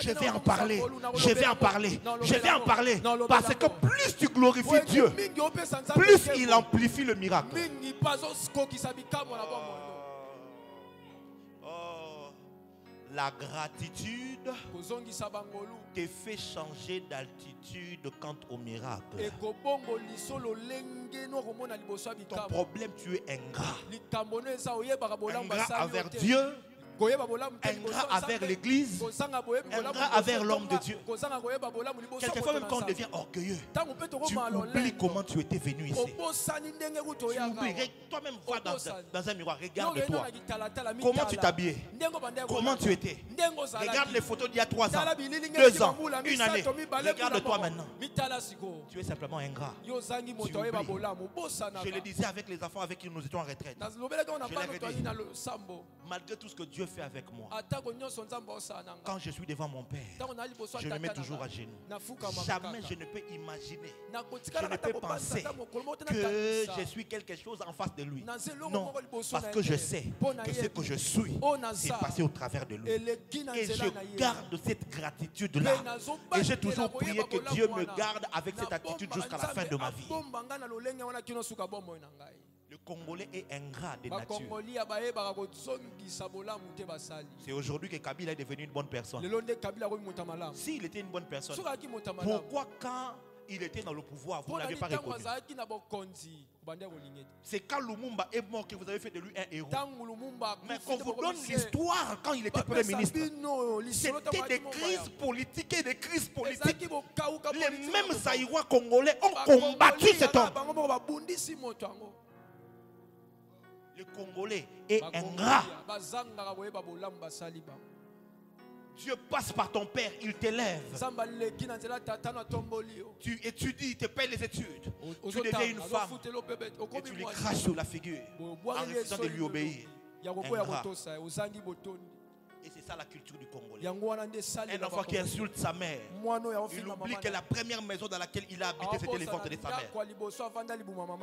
Je vais en parler, je vais en parler, je vais en parler. Parce que plus tu glorifies Dieu, plus il amplifie le miracle. La gratitude te fait changer d'altitude quant au miracle. Ton problème, tu es ingrat. Ingrat envers Dieu, ingrat envers l'église, ingrat envers l'homme de Dieu. Quelquefois même quand on devient orgueilleux, tu oublies comment tu étais venu ici. Tu oublies, toi-même vois dans un miroir, regarde-toi. Comment tu t'habillais? Comment tu étais? Regarde les photos d'il y a 3 ans, 2 ans, une année. Regarde-toi maintenant. Tu es simplement ingrat. Tu oublies. Je le disais avec les enfants avec qui nous étions en retraite. Je leur ai dit, malgré tout ce que Dieu fait avec moi, quand je suis devant mon Père, je me mets toujours à genoux. Jamais je ne peux imaginer, je ne peux penser que je suis quelque chose en face de lui. Non, parce que je sais que ce que je suis, c'est passé au travers de lui. Et je garde cette gratitude-là. Et j'ai toujours prié que Dieu me garde avec cette attitude jusqu'à la fin de ma vie. Le Congolais est ingrat de nature. C'est aujourd'hui que Kabila est devenu une bonne personne. S'il était une bonne personne, pourquoi quand il était dans le pouvoir, vous n'avez pas reconnu? C'est quand Lumumba est mort que vous avez fait de lui un héros. Mais qu'on vous donne l'histoire quand il était Premier ministre. C'était des crises politiques et des crises politiques. Les mêmes Zaïrois congolais ont combattu cet homme. Le Congolais est ingrat. Dieu passe par ton père, il t'élève. Tu étudies, il te paye les études. Tu deviens une femme et tu lui craches sur la figure en refusant de lui obéir. Ingrat. Et c'est ça la culture du Congolais. Un enfant qui insulte sa mère, il oublie que la première maison dans laquelle il a habité, c'était les ventres de sa mère.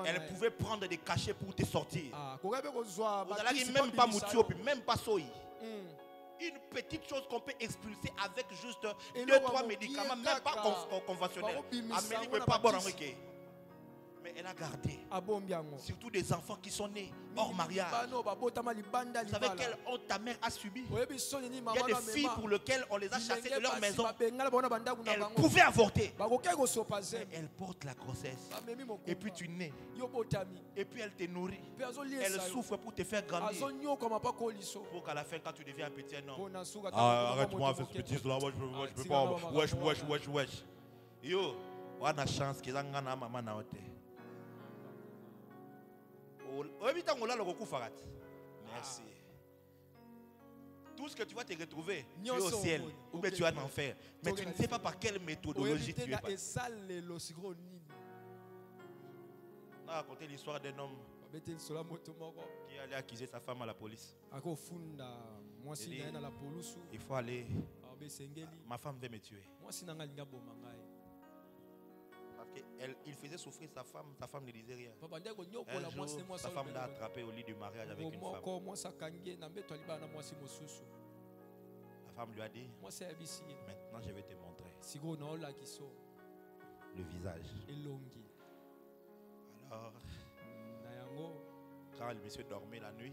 Elle pouvait prendre des cachets pour te sortir. Vous n'allez même pas Moutiopi, même pas Soï. Une petite chose qu'on peut expulser avec juste 2-3 médicaments, même pas conventionnels. Amélie ne peut pas boire en riquet. Mais elle a gardé. Surtout des enfants qui sont nés hors mariage. Vous savez quelle honte ta mère a subi? Il y a des filles pour lesquelles on les a chassées de leur maison. Elles pouvaient avorter. Mais elles portent la grossesse. Et puis tu nais. Et puis elle te nourrit. Elle souffre pour te faire grandir. Pour qu'à la fin, quand tu deviens un petit homme, arrête-moi avec ce petit là. Moi je peux pas. Wesh. Yo, on a chance que zangana maman na ote. Merci. Tout ce que tu vas te retrouver, tu es au ciel ou bien tu es en enfer. Mais tu ne sais pas par quelle méthodologie tu es passé. On a raconté l'histoire d'un homme qui allait accuser sa femme à la police. Il faut aller. Ma femme veut me tuer. Il faisait souffrir sa femme ne disait rien. Un jour, sa femme l'a attrapé au lit du mariage avec une femme. La femme lui a dit, maintenant je vais te montrer le visage. Alors, quand le monsieur dormait la nuit,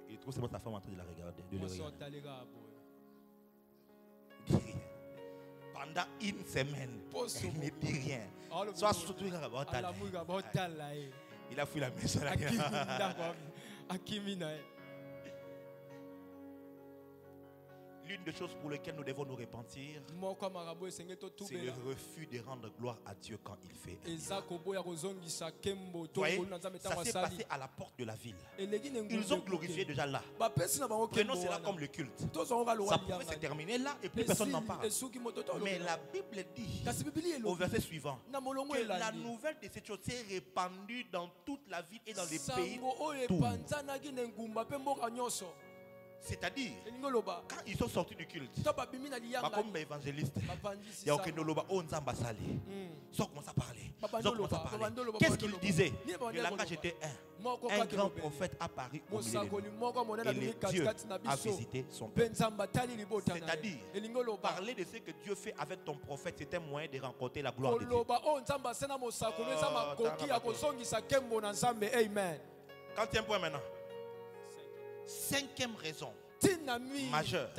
il trouve c'est sa femme en train de la regarder, de le regarder. Pendant une semaine, elle ne dit rien. Soit surtout il a fui la maison. L'une des choses pour lesquelles nous devons nous repentir, c'est le refus de rendre gloire à Dieu quand il fait. Voyez, ça s'est passé à la porte de la ville. Ils ont glorifié déjà là. Prenons cela comme le culte. Ça pouvait se terminer là et plus personne n'en parle. Mais la Bible dit au verset suivant que la nouvelle de cette chose s'est répandue dans toute la ville et dans les pays tout. C'est-à-dire, quand ils sont sortis du culte, comme évangéliste, il y a aucun noloba, on s'en sali. Ils ont commencé à parler. Qu'est-ce qu'ils disaient? Le langage était un. Un grand prophète a apparu au milieu de nous. Et Dieu a visité son peuple. C'est-à-dire, parler de ce que Dieu fait avec ton prophète, c'est un moyen de rencontrer la gloire de Dieu. Quatrième point maintenant. Cinquième raison majeure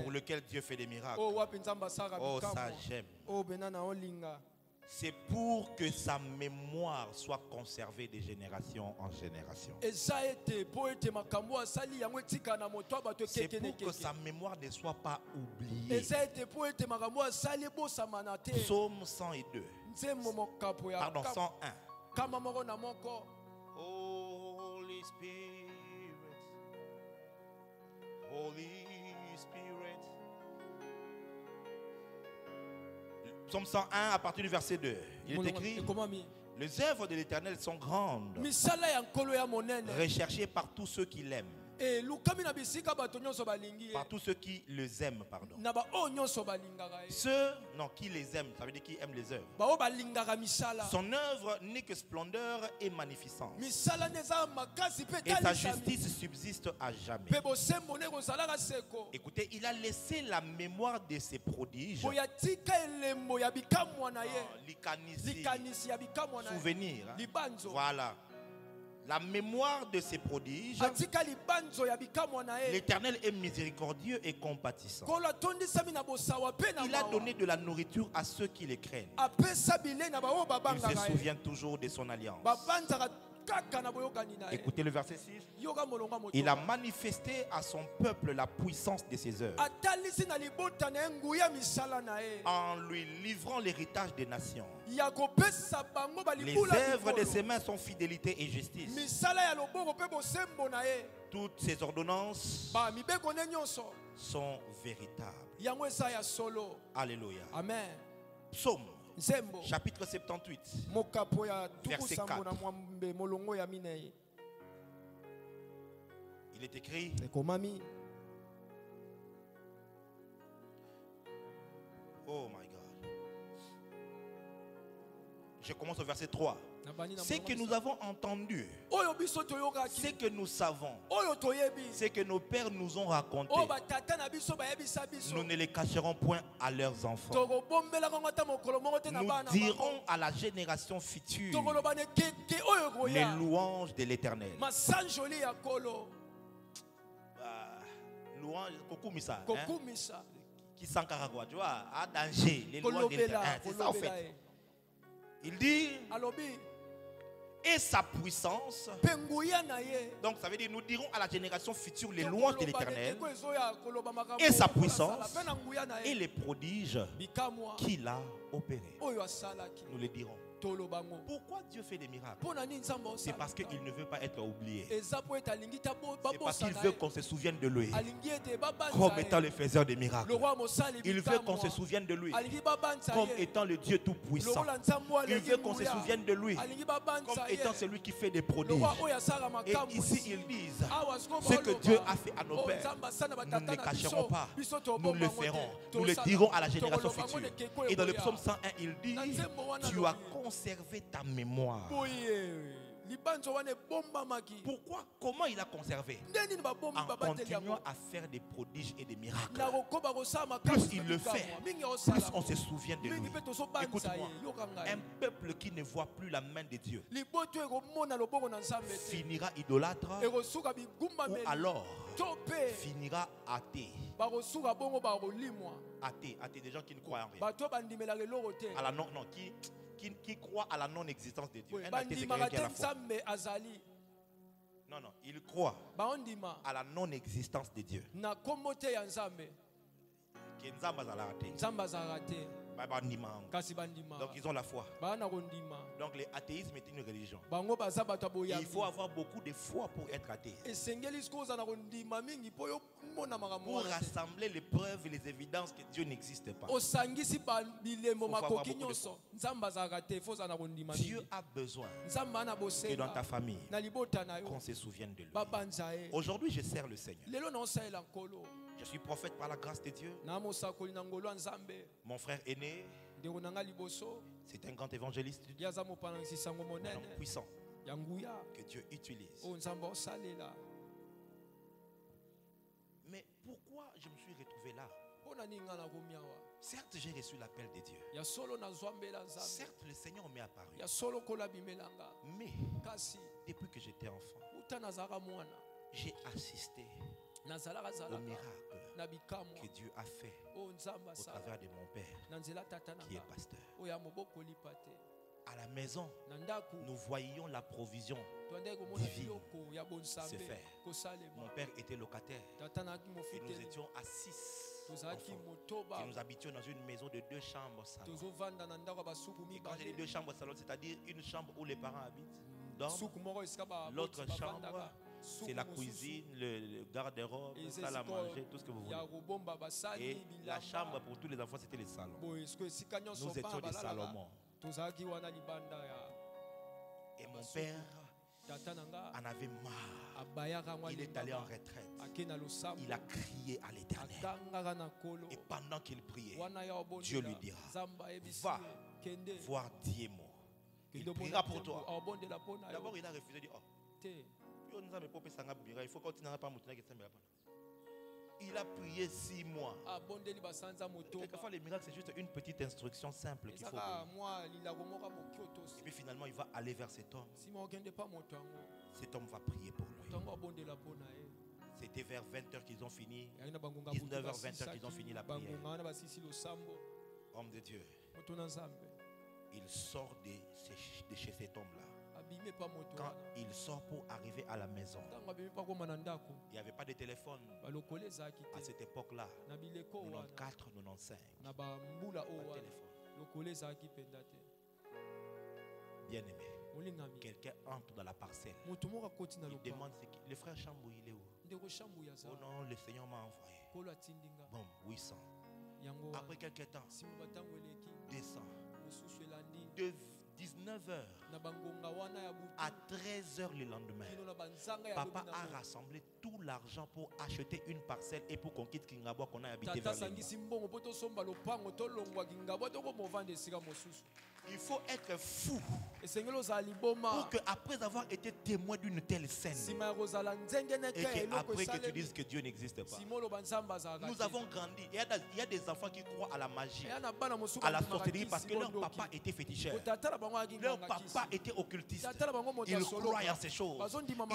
pour laquelle Dieu fait des miracles. Oh, ça j'aime. C'est pour que sa mémoire soit conservée de génération en génération. C'est pour que sa mémoire ne soit pas oubliée. Psaume 102. Pardon, 101. Holy Spirit. Holy Spirit. Psaume 101 à partir du verset 2. Il est écrit: Les œuvres de l'Éternel sont grandes, recherchées par tous ceux qui l'aiment. Par tous ceux qui les aiment, pardon. Ceux qui les aiment, ça veut dire qui aiment les œuvres. Son œuvre n'est que splendeur et magnificence. Et sa justice subsiste à jamais. Écoutez, il a laissé la mémoire de ses prodiges. Souvenir. Voilà. La mémoire de ses prodiges. L'Éternel est miséricordieux et compatissant. Il a donné de la nourriture à ceux qui les craignent. Il se souvient toujours de son alliance. Écoutez le verset 6. Il a manifesté à son peuple la puissance de ses œuvres, en lui livrant l'héritage des nations. Les œuvres de ses mains sont fidélité et justice. Toutes ses ordonnances sont véritables. Alléluia. Amen. Psaume chapitre 78, verset 4. Il est écrit: oh my God. Je commence au verset 3. Ce que nous avons entendu, ce que nous savons, ce que nos pères nous ont raconté, nous ne les cacherons point à leurs enfants. Nous dirons à la génération future les louanges de l'Éternel. Louange, kokumisa, qui s'encaragua, tu vois, à danger, les louanges de l'Éternel. C'est ça en fait. Il dit, et sa puissance. Donc ça veut dire nous dirons à la génération future les louanges de l'Éternel et sa puissance et les prodiges qu'il a opérés. Nous les dirons. Pourquoi Dieu fait des miracles? C'est parce qu'il ne veut pas être oublié. C'est parce qu'il veut qu'on se souvienne de lui comme étant le faiseur des miracles. Il veut qu'on se souvienne de lui comme étant le Dieu tout-puissant. Il veut qu'on se souvienne de lui comme étant celui qui fait des prodiges. Et ici ils disent ce que Dieu a fait à nos pères, nous ne le cacherons pas, nous le ferons, nous le dirons à la génération future. Et dans le psaume 101 il dit: tu as conservé ta mémoire. Pourquoi? Comment il a conservé? En continuant à faire des prodiges et des miracles. Plus il le fait, plus on se souvient de lui. Écoute-moi, un peuple qui ne voit plus la main de Dieu finira idolâtre, ou alors finira athée. Athée, des gens qui ne croient en rien. À la non, qui croit à la non-existence de Dieu. Un athée, c'est quelqu'un qui a la foi. Non, il croit à la non-existence de Dieu. Donc ils ont la foi. Donc l'athéisme est une religion. Et il faut avoir beaucoup de foi pour être athée. Pour rassembler les preuves et les évidences que Dieu n'existe pas. Il faut avoir beaucoup de foi. Dieu a besoin que dans ta famille, qu'on se souvienne de lui. Aujourd'hui, je sers le Seigneur. Je suis prophète par la grâce de Dieu. Mon frère aîné, c'est un grand évangéliste, un homme puissant que Dieu utilise. Mais pourquoi je me suis retrouvé là? Certes, j'ai reçu l'appel de Dieu. Certes, le Seigneur m'est apparu. Mais depuis que j'étais enfant, j'ai assisté au miracle que Dieu a fait au travers de mon père qui est pasteur. À la maison, nous voyions la provision divine se faire. Mon père était locataire et nous étions à 6 enfants. Et nous habitions dans une maison de 2 chambres salon. Et quand j'ai dit 2 chambres salon, c'est-à-dire une chambre où les parents habitent, l'autre chambre, c'est la cuisine, le garde-robe, la salle à manger, tout ce que vous voulez. Et la chambre pour tous les enfants, c'était le salon. Nous étions des Salomon. Mon père en avait marre. Il est allé en retraite. Il a crié à l'Éternel. Et pendant qu'il priait, Dieu lui dira, va voir Diemo. Il priera pour toi. D'abord, il a refusé de dire, il faut continuer à pas. Il a prié 6 mois. Quelquefois, les miracles, c'est juste une petite instruction simple qu'il faut. Et puis finalement, il va aller vers cet homme. Cet homme va prier pour lui. C'était vers 20h qu'ils ont fini. 19h, 20h qu'ils ont fini la prière. Homme de Dieu. Il sort de chez cet homme-là. Quand il sort pour arriver à la maison, il n'y avait pas de téléphone. À cette époque-là, 94, 95. Pas de téléphone. Bien aimé, quelqu'un entre dans la parcelle. Il demande le frère Chambou, il est où? Oh non, le Seigneur m'a envoyé. Bon, 800. Après quelques temps, 200. De 19h à 13h le lendemain, papa a rassemblé tout l'argent pour acheter une parcelle et pour qu'on quitte Kingabo, qu'on a habité vers il faut être fou pour que après avoir été témoin d'une telle scène et qu'après que tu dises que Dieu n'existe pas. Nous avons grandi. Il y a des enfants qui croient à la magie, à la sorcellerie parce que leur papa était féticheur. Leur papa était occultiste. Ils croient en ces choses.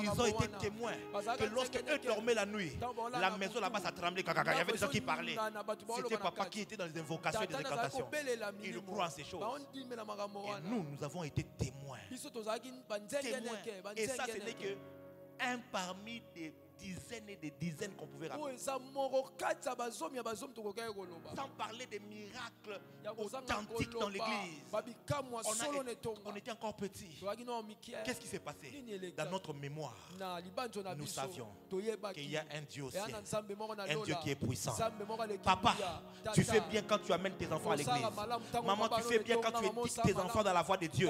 Ils ont été témoins que lorsque eux dormaient la nuit, la maison là-bas ça tremblait. Il y avait des gens qui parlaient. C'était papa qui était dans les invocations et des incantations. Ils croient en ces choses. Et nous avons été témoins. Et ça, ce n'est que un parmi des dizaines et des dizaines qu'on pouvait raconter. Sans parler des miracles authentiques dans l'église. On était encore petits. Qu'est-ce qui s'est passé? Dans notre mémoire, nous savions qu'il y a un Dieu au ciel, un Dieu qui est puissant. Papa, tu fais bien quand tu amènes tes enfants à l'église. Maman, tu fais bien quand tu éduques tes enfants dans la voie de Dieu.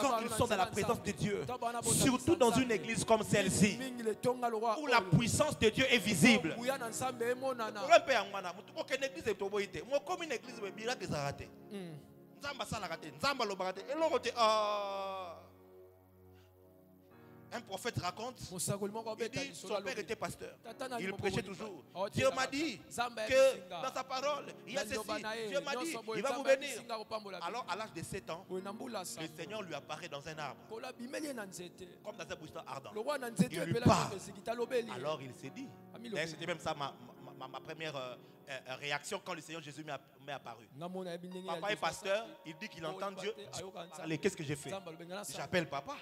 Quand ils sont dans la présence de Dieu. Surtout dans une église comme celle-ci, où la puissance de Dieu est visible. Un prophète raconte, il dit, son père était pasteur. Il prêchait toujours. Dieu m'a dit que dans sa parole, il y a ceci. Dieu m'a dit, il va vous bénir. Alors, à l'âge de 7 ans, le Seigneur lui apparaît dans un arbre, comme dans un buisson ardent. Il lui parle. Alors, il s'est dit, c'était même ça ma première réaction quand le Seigneur Jésus m'est apparu. Papa est pasteur, il dit qu'il entend Dieu. Allez, qu'est-ce que j'ai fait? J'appelle papa.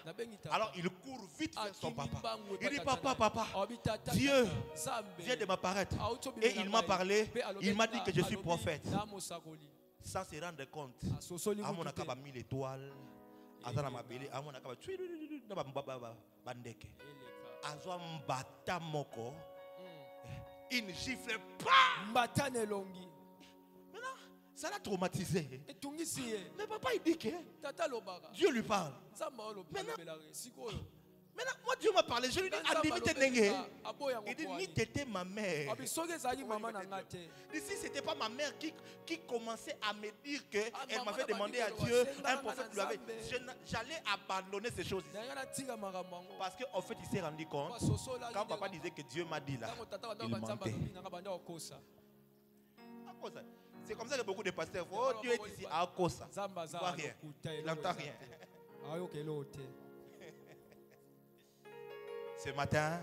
Alors il court vite vers son papa. Il dit papa, Dieu vient de m'apparaître et il m'a parlé, il m'a dit que je suis prophète. Sans se rendre compte, à mon akaba 1000 étoiles, Azana mabele, à mon akaba bandeke, Azwa mbata moko. Il ne gifle pas. Maintenant, ça l'a traumatisé. Mais papa, il dit que Dieu lui parle. Maintenant, moi, Dieu m'a parlé. Je lui dis, il dit, ni t'étais ma mère. Ici, ce n'était pas ma mère qui commençait à me dire qu'elle m'avait demandé à Dieu, un prophète lui avait. J'allais abandonner ces choses ici. Parce qu'en fait, il s'est rendu compte, quand papa disait que Dieu m'a dit là, il mentait. C'est comme ça que beaucoup de pasteurs font, oh Dieu est ici, à cause ça. Il ne voit rien, il n'entend rien. Ce matin,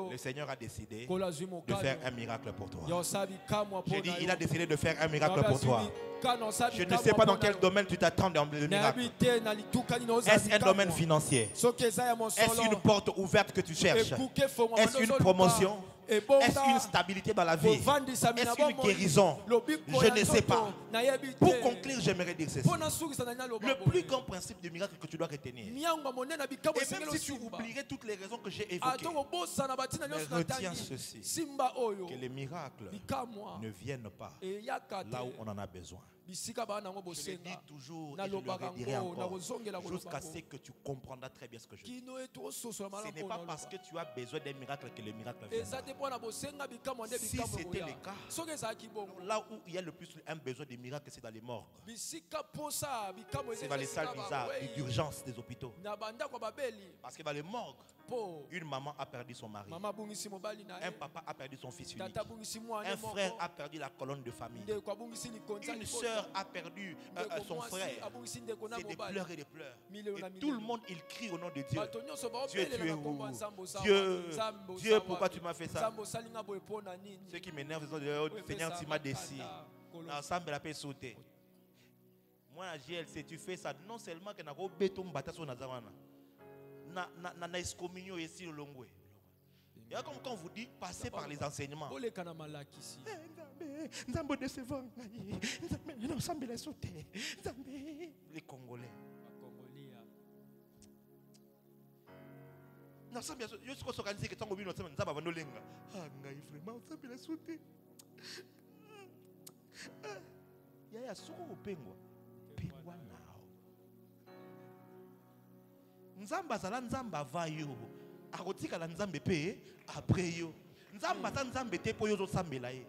le Seigneur a décidé de faire un miracle pour toi. J'ai dit, il a décidé de faire un miracle pour toi. Je ne sais pas dans quel domaine tu t'attends dans le miracle. Est-ce un domaine financier? Est-ce une porte ouverte que tu cherches? Est-ce une promotion? Est-ce une stabilité dans la vie? Est-ce une guérison? Je ne sais pas. Pour conclure, j'aimerais dire ceci. Le plus grand principe du miracle que tu dois retenir, et même si tu oublierais toutes les raisons que j'ai évoquées, mais retiens ceci, que les miracles ne viennent pas là où on en a besoin. Je le dis toujours et je le redirai encore jusqu'à ce que tu comprendras très bien ce que je dis. Ce n'est pas parce que tu as besoin d'un miracle que le miracle viendra. Si c'était le cas, là où il y a le plus un besoin de miracle, c'est dans les morgues. C'est dans les salles d'urgence des hôpitaux. Parce que dans les morgues, une maman a perdu son mari. Un papa a perdu son fils unique. Un frère a perdu la colonne de famille. Une sœur a perdu son frère. C'est des pleurs et des pleurs. Et tout le monde, il crie au nom de Dieu. Dieu, tu es où? Dieu, pourquoi tu m'as fait ça? Ce qui m'énerve, c'est Seigneur, tu m'as déçu. Ensemble, la paix sauter. Moi, à GLC, tu fais ça non seulement que tu as béton batasso nazamana. Na excommunion ici au Longwe. Et comme quand on vous dit, passez par les enseignements. Les Congolais. Non, ça bien sûr. Je suis organisé que tant que nous sommes dans le lenga. Ah, vraiment, ça bien sauté. Il y a soko pengo. Pengo now. Nzamba zala nzamba va yo. Akotika la nzambe pe après yo. Nzamba ta nzambe te po yo zo sambela ye.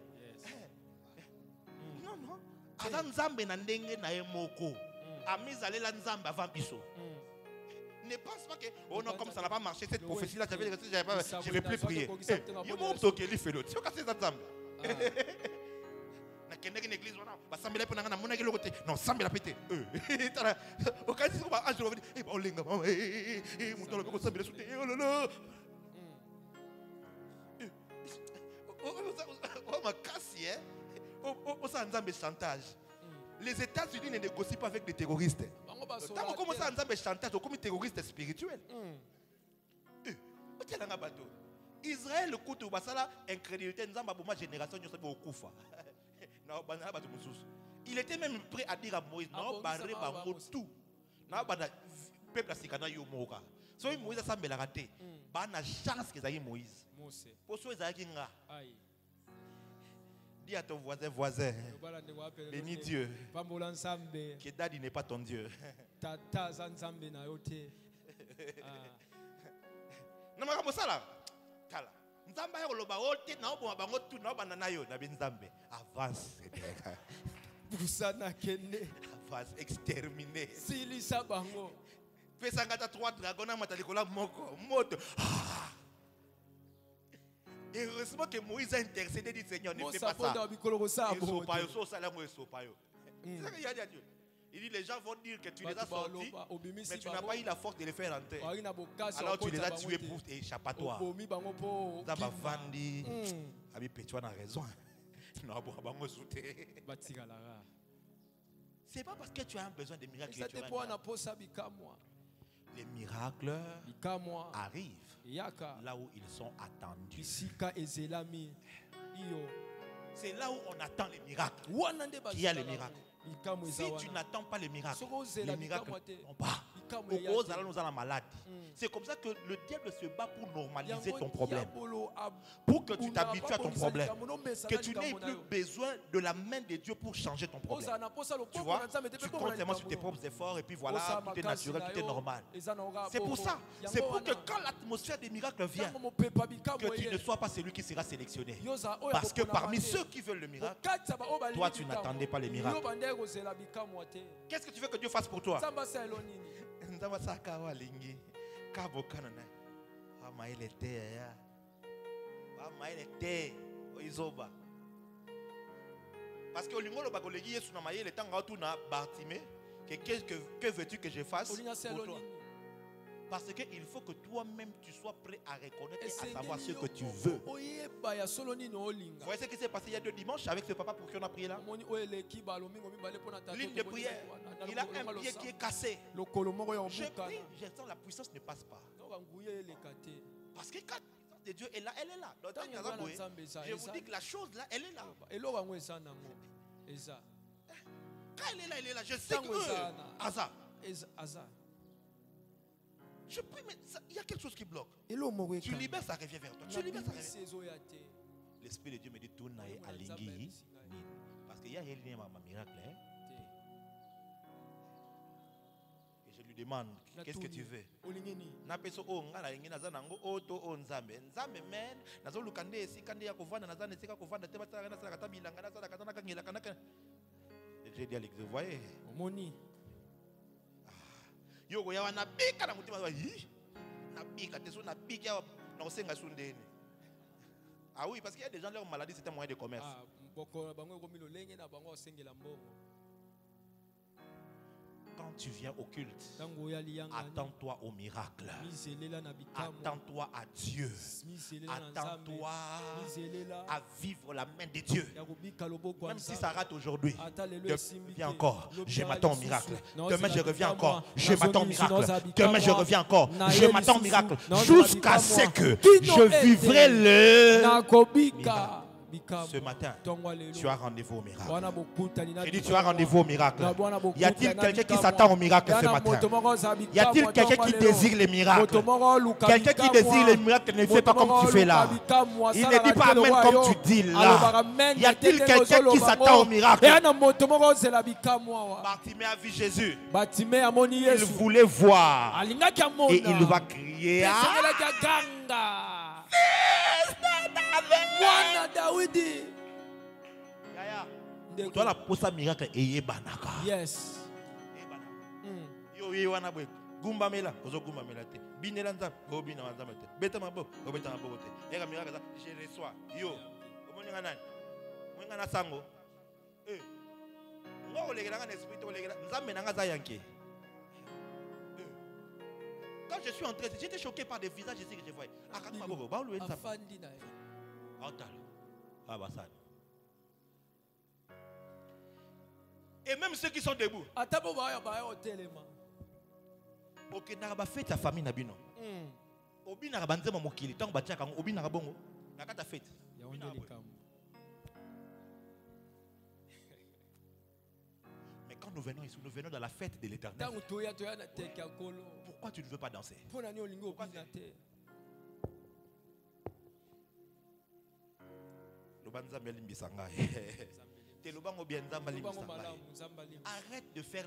Non non. Aza nzambe na ndenge na ye moko. Amizale la nzamba avant biso. Ne pense pas que oh non, comme ça n'a pas marché cette prophétie là, je ne vais plus prier. Yo mo toke li felo. Tu ka c'est nzamba. Na kende une église wana ba sambela pe na mona ke lokote. Non, sambela pété. Tala o ka dise ko ba ange lovedi. Ba olenga mama. Muto lo ko sambela soute. Oh lolo. Oh ma casse hein. Oh ça nzambe chantage. Les États-Unis ne négocient pas avec des terroristes. Quand on commence à nzambe chantage, on comme terroriste spirituel. Israël écoute basala incrédulité nzamba boma génération nyoso bo kufa. Il était même prêt à dire à Moïse non barré bango tout. Na bana peuple sikana yo moka. So Moïse sambela raté. Bana chance que zayi Moïse. Pour so ezaki nga. Dis à ton voisin, bénis Dieu. Que Daddy n'est pas ton Dieu. Non, mais comme ça là, Nzamba yoloba ote na obo bango tu na banana yo na binzambe. Avance. Busana kende. Avance exterminé. Silisa bango. Pesa ngata 3 dragons na matalikola moko. Moto. Et heureusement que Moïse a intercédé du Seigneur, ne fais pas ça. Il dit les gens vont dire que tu les as sortis, mais tu n'as pas eu la force de les faire rentrer. Alors tu les as tués pour échappatoire. Ça va vendre. Tu as raison. C'est pas parce que tu as un besoin de miracles que tu as. Les miracles arrivent là où ils sont attendus. C'est là où on attend les miracles qu'il y a les miracles. Si tu n'attends pas les miracles n'ont pas. C'est comme ça que le diable se bat pour normaliser ton problème. Pour que tu t'habitues à ton problème. Que tu n'aies plus besoin de la main de Dieu pour changer ton problème. Tu vois, tu comptes tellement sur tes propres efforts et puis voilà, tout est naturel, tout est normal. C'est pour ça. C'est pour que quand l'atmosphère des miracles vient, que tu ne sois pas celui qui sera sélectionné. Parce que parmi ceux qui veulent le miracle, toi tu n'attendais pas les miracles. Qu'est-ce que tu veux que Dieu fasse pour toi? Parce que que veux-tu que je fasse pour toi? Parce qu'il faut que toi-même tu sois prêt à reconnaître et à savoir ce que tu veux. Vous voyez ce qui s'est passé il y a 2 dimanches avec ce papa pour qui on a prié là? Ligne de prière. Il a un pied qui est cassé. Je prie, je sens la puissance ne passe pas. Parce que quand la puissance de Dieu est là, elle est là. Je vous dis que la chose là, elle est là. Quand elle est là, je sais que hasard. Je prie, mais il y a quelque chose qui bloque. Tu libères, ça revient vers toi. Tu libères, ça revient. L'Esprit de Dieu me dit tout à Lingui. Parce qu'il y a un miracle. demande, qu'est-ce que tu veux? Na peso o ngala ingina zanango oto o nzambe. Nzambe men, nazo lukande si kande ya kovanda nazane sika kovanda te batara na sala katabila ngana sala katana kangela kanaka. J'ai dit à l'église, vous voyez? Omoni. Yo ya wana bika na mutima wa hi. Na bika te so na bika na osenga sundeni. Ah oui, parce qu'il y a des gens, leur maladie, c'est un moyen de commerce. Quand tu viens au culte, attends-toi au miracle. Attends-toi à Dieu. Attends-toi à vivre la main de Dieu. Même si ça rate aujourd'hui, viens encore, je m'attends au miracle. Demain je reviens encore, je m'attends au miracle. Demain je reviens encore, je m'attends au miracle. Jusqu'à ce que je vivrai le miracle. Ce matin, tu as rendez-vous au miracle. J'ai dit, tu as rendez-vous au miracle. Y a-t-il quelqu'un qui s'attend au miracle ce matin? Y a-t-il quelqu'un qui désire les miracles? Quelqu'un qui désire les miracles ne fait pas comme tu fais là. Il ne dit pas amen comme tu dis là. Y a-t-il quelqu'un qui s'attend au miracle? Bartimée a vu Jésus. Il voulait voir. Et il va crier. Toi la posa miracle et banaka. Yes. Yo wana bwe. Gumba mela, ozo gumba mela te. Binela nzam, go bina nzam te. Beta mabo, go beta mabo te. Ega miracle ça, je reçois. Yo. Omoninga nani? Mwenga na sango. Ngo olegela ngana esprit olegela. Nzambe nanga za yanke. Quand je suis entré, j'étais choqué par des visages ici que je voyais. Akatma bobo, ba olu enza. Et même ceux qui sont debout. Ok, n'a fait ta famille nabino. Obi n'a banzema mokili, tant batia kango, obi n'a bongo, n'a pas ta fête. Mais quand nous venons ici, nous venons dans la fête de l'Éternel. Pourquoi tu ne veux pas danser? Arrête de faire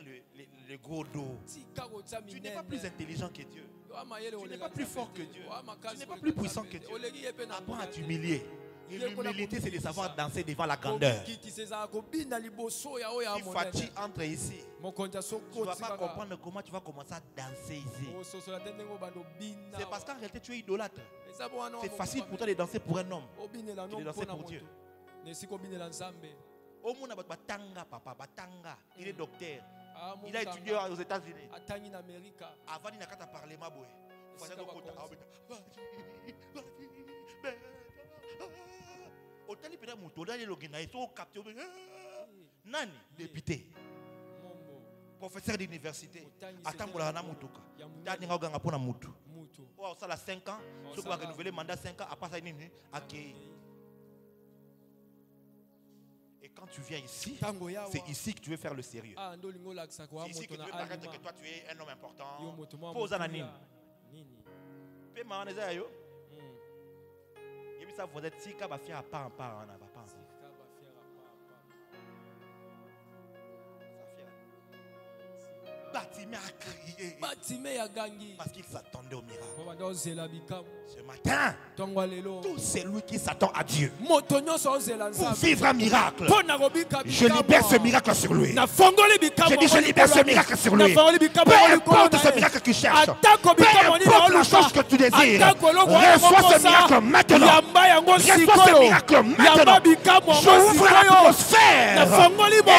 le gros dos. Tu n'es pas plus intelligent que Dieu. Tu n'es pas plus fort que Dieu. Tu n'es pas plus puissant que Dieu. Apprends à t'humilier. L'humilité, c'est de savoir danser devant la grandeur. Si Fatih entre ici, tu ne vas pas comprendre comment tu vas commencer à danser ici. C'est parce qu'en réalité, tu es idolâtre. C'est facile pour toi de danser pour un homme que de danser pour Dieu. Il est docteur. Il a étudié aux États-Unis. Avant, il n'a qu'à parler. Nani, député, professeur d'université, attends-moi na mutuka. Dani nga oganga pona mutu. Oh, ça la 5 ans, ce qu'on va renouveler mandat 5 ans, après ça nini, accueilli. Et quand tu viens ici, c'est ici que tu veux faire le sérieux. C'est ici que tu veux paraître que toi tu es un homme important. Pose à nini. Pe ma neza yo. Ça vous êtes si capable de faire à part en part en avant. Bartimée a crié. Bartimée a gagné. Parce qu'il s'attendait au miracle. Ce matin, tout celui qui s'attend à Dieu pour vivre un miracle, je libère ce miracle sur lui. Je dis je libère ce miracle sur lui. Peu importe ce miracle qu'il cherche, peu importe la chose que tu désires, reçois ce miracle maintenant. Reçois ce miracle maintenant. J'ouvre l'atmosphère et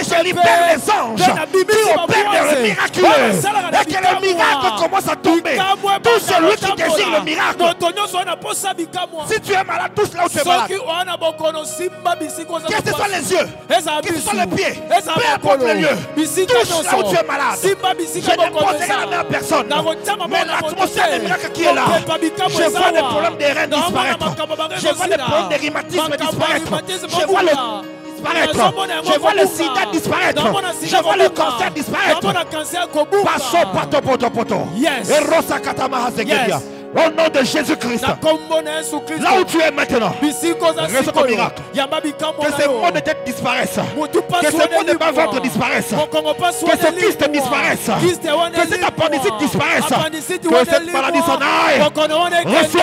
je libère les anges qui opèrent le miracle. Et que le miracle commence à tomber. Tout celui qui désire le miracle. Si tu es malade, touche là où tu es malade. Que ce soit les yeux, que ce soit les pieds, peu importe le lieu, touche là où tu es malade. Je n'imposerai la main à personne. Mais l'atmosphère des miracles qui est là, je vois les problèmes des reins disparaître. Je vois les problèmes des rhumatismes disparaître. Je vois le je vois le sida disparaître. Je vois le cancer disparaître. Passo poto poto poto. Yes. Au nom de Jésus-Christ. Là où tu es maintenant. Reçois ton miracle. Que ces mots de tête disparaissent. Que ces mots de bas-ventre disparaissent. Que ce kyste disparaisse. Que cette appendicite disparaisse. Que cette maladie s'en aille. Reçois.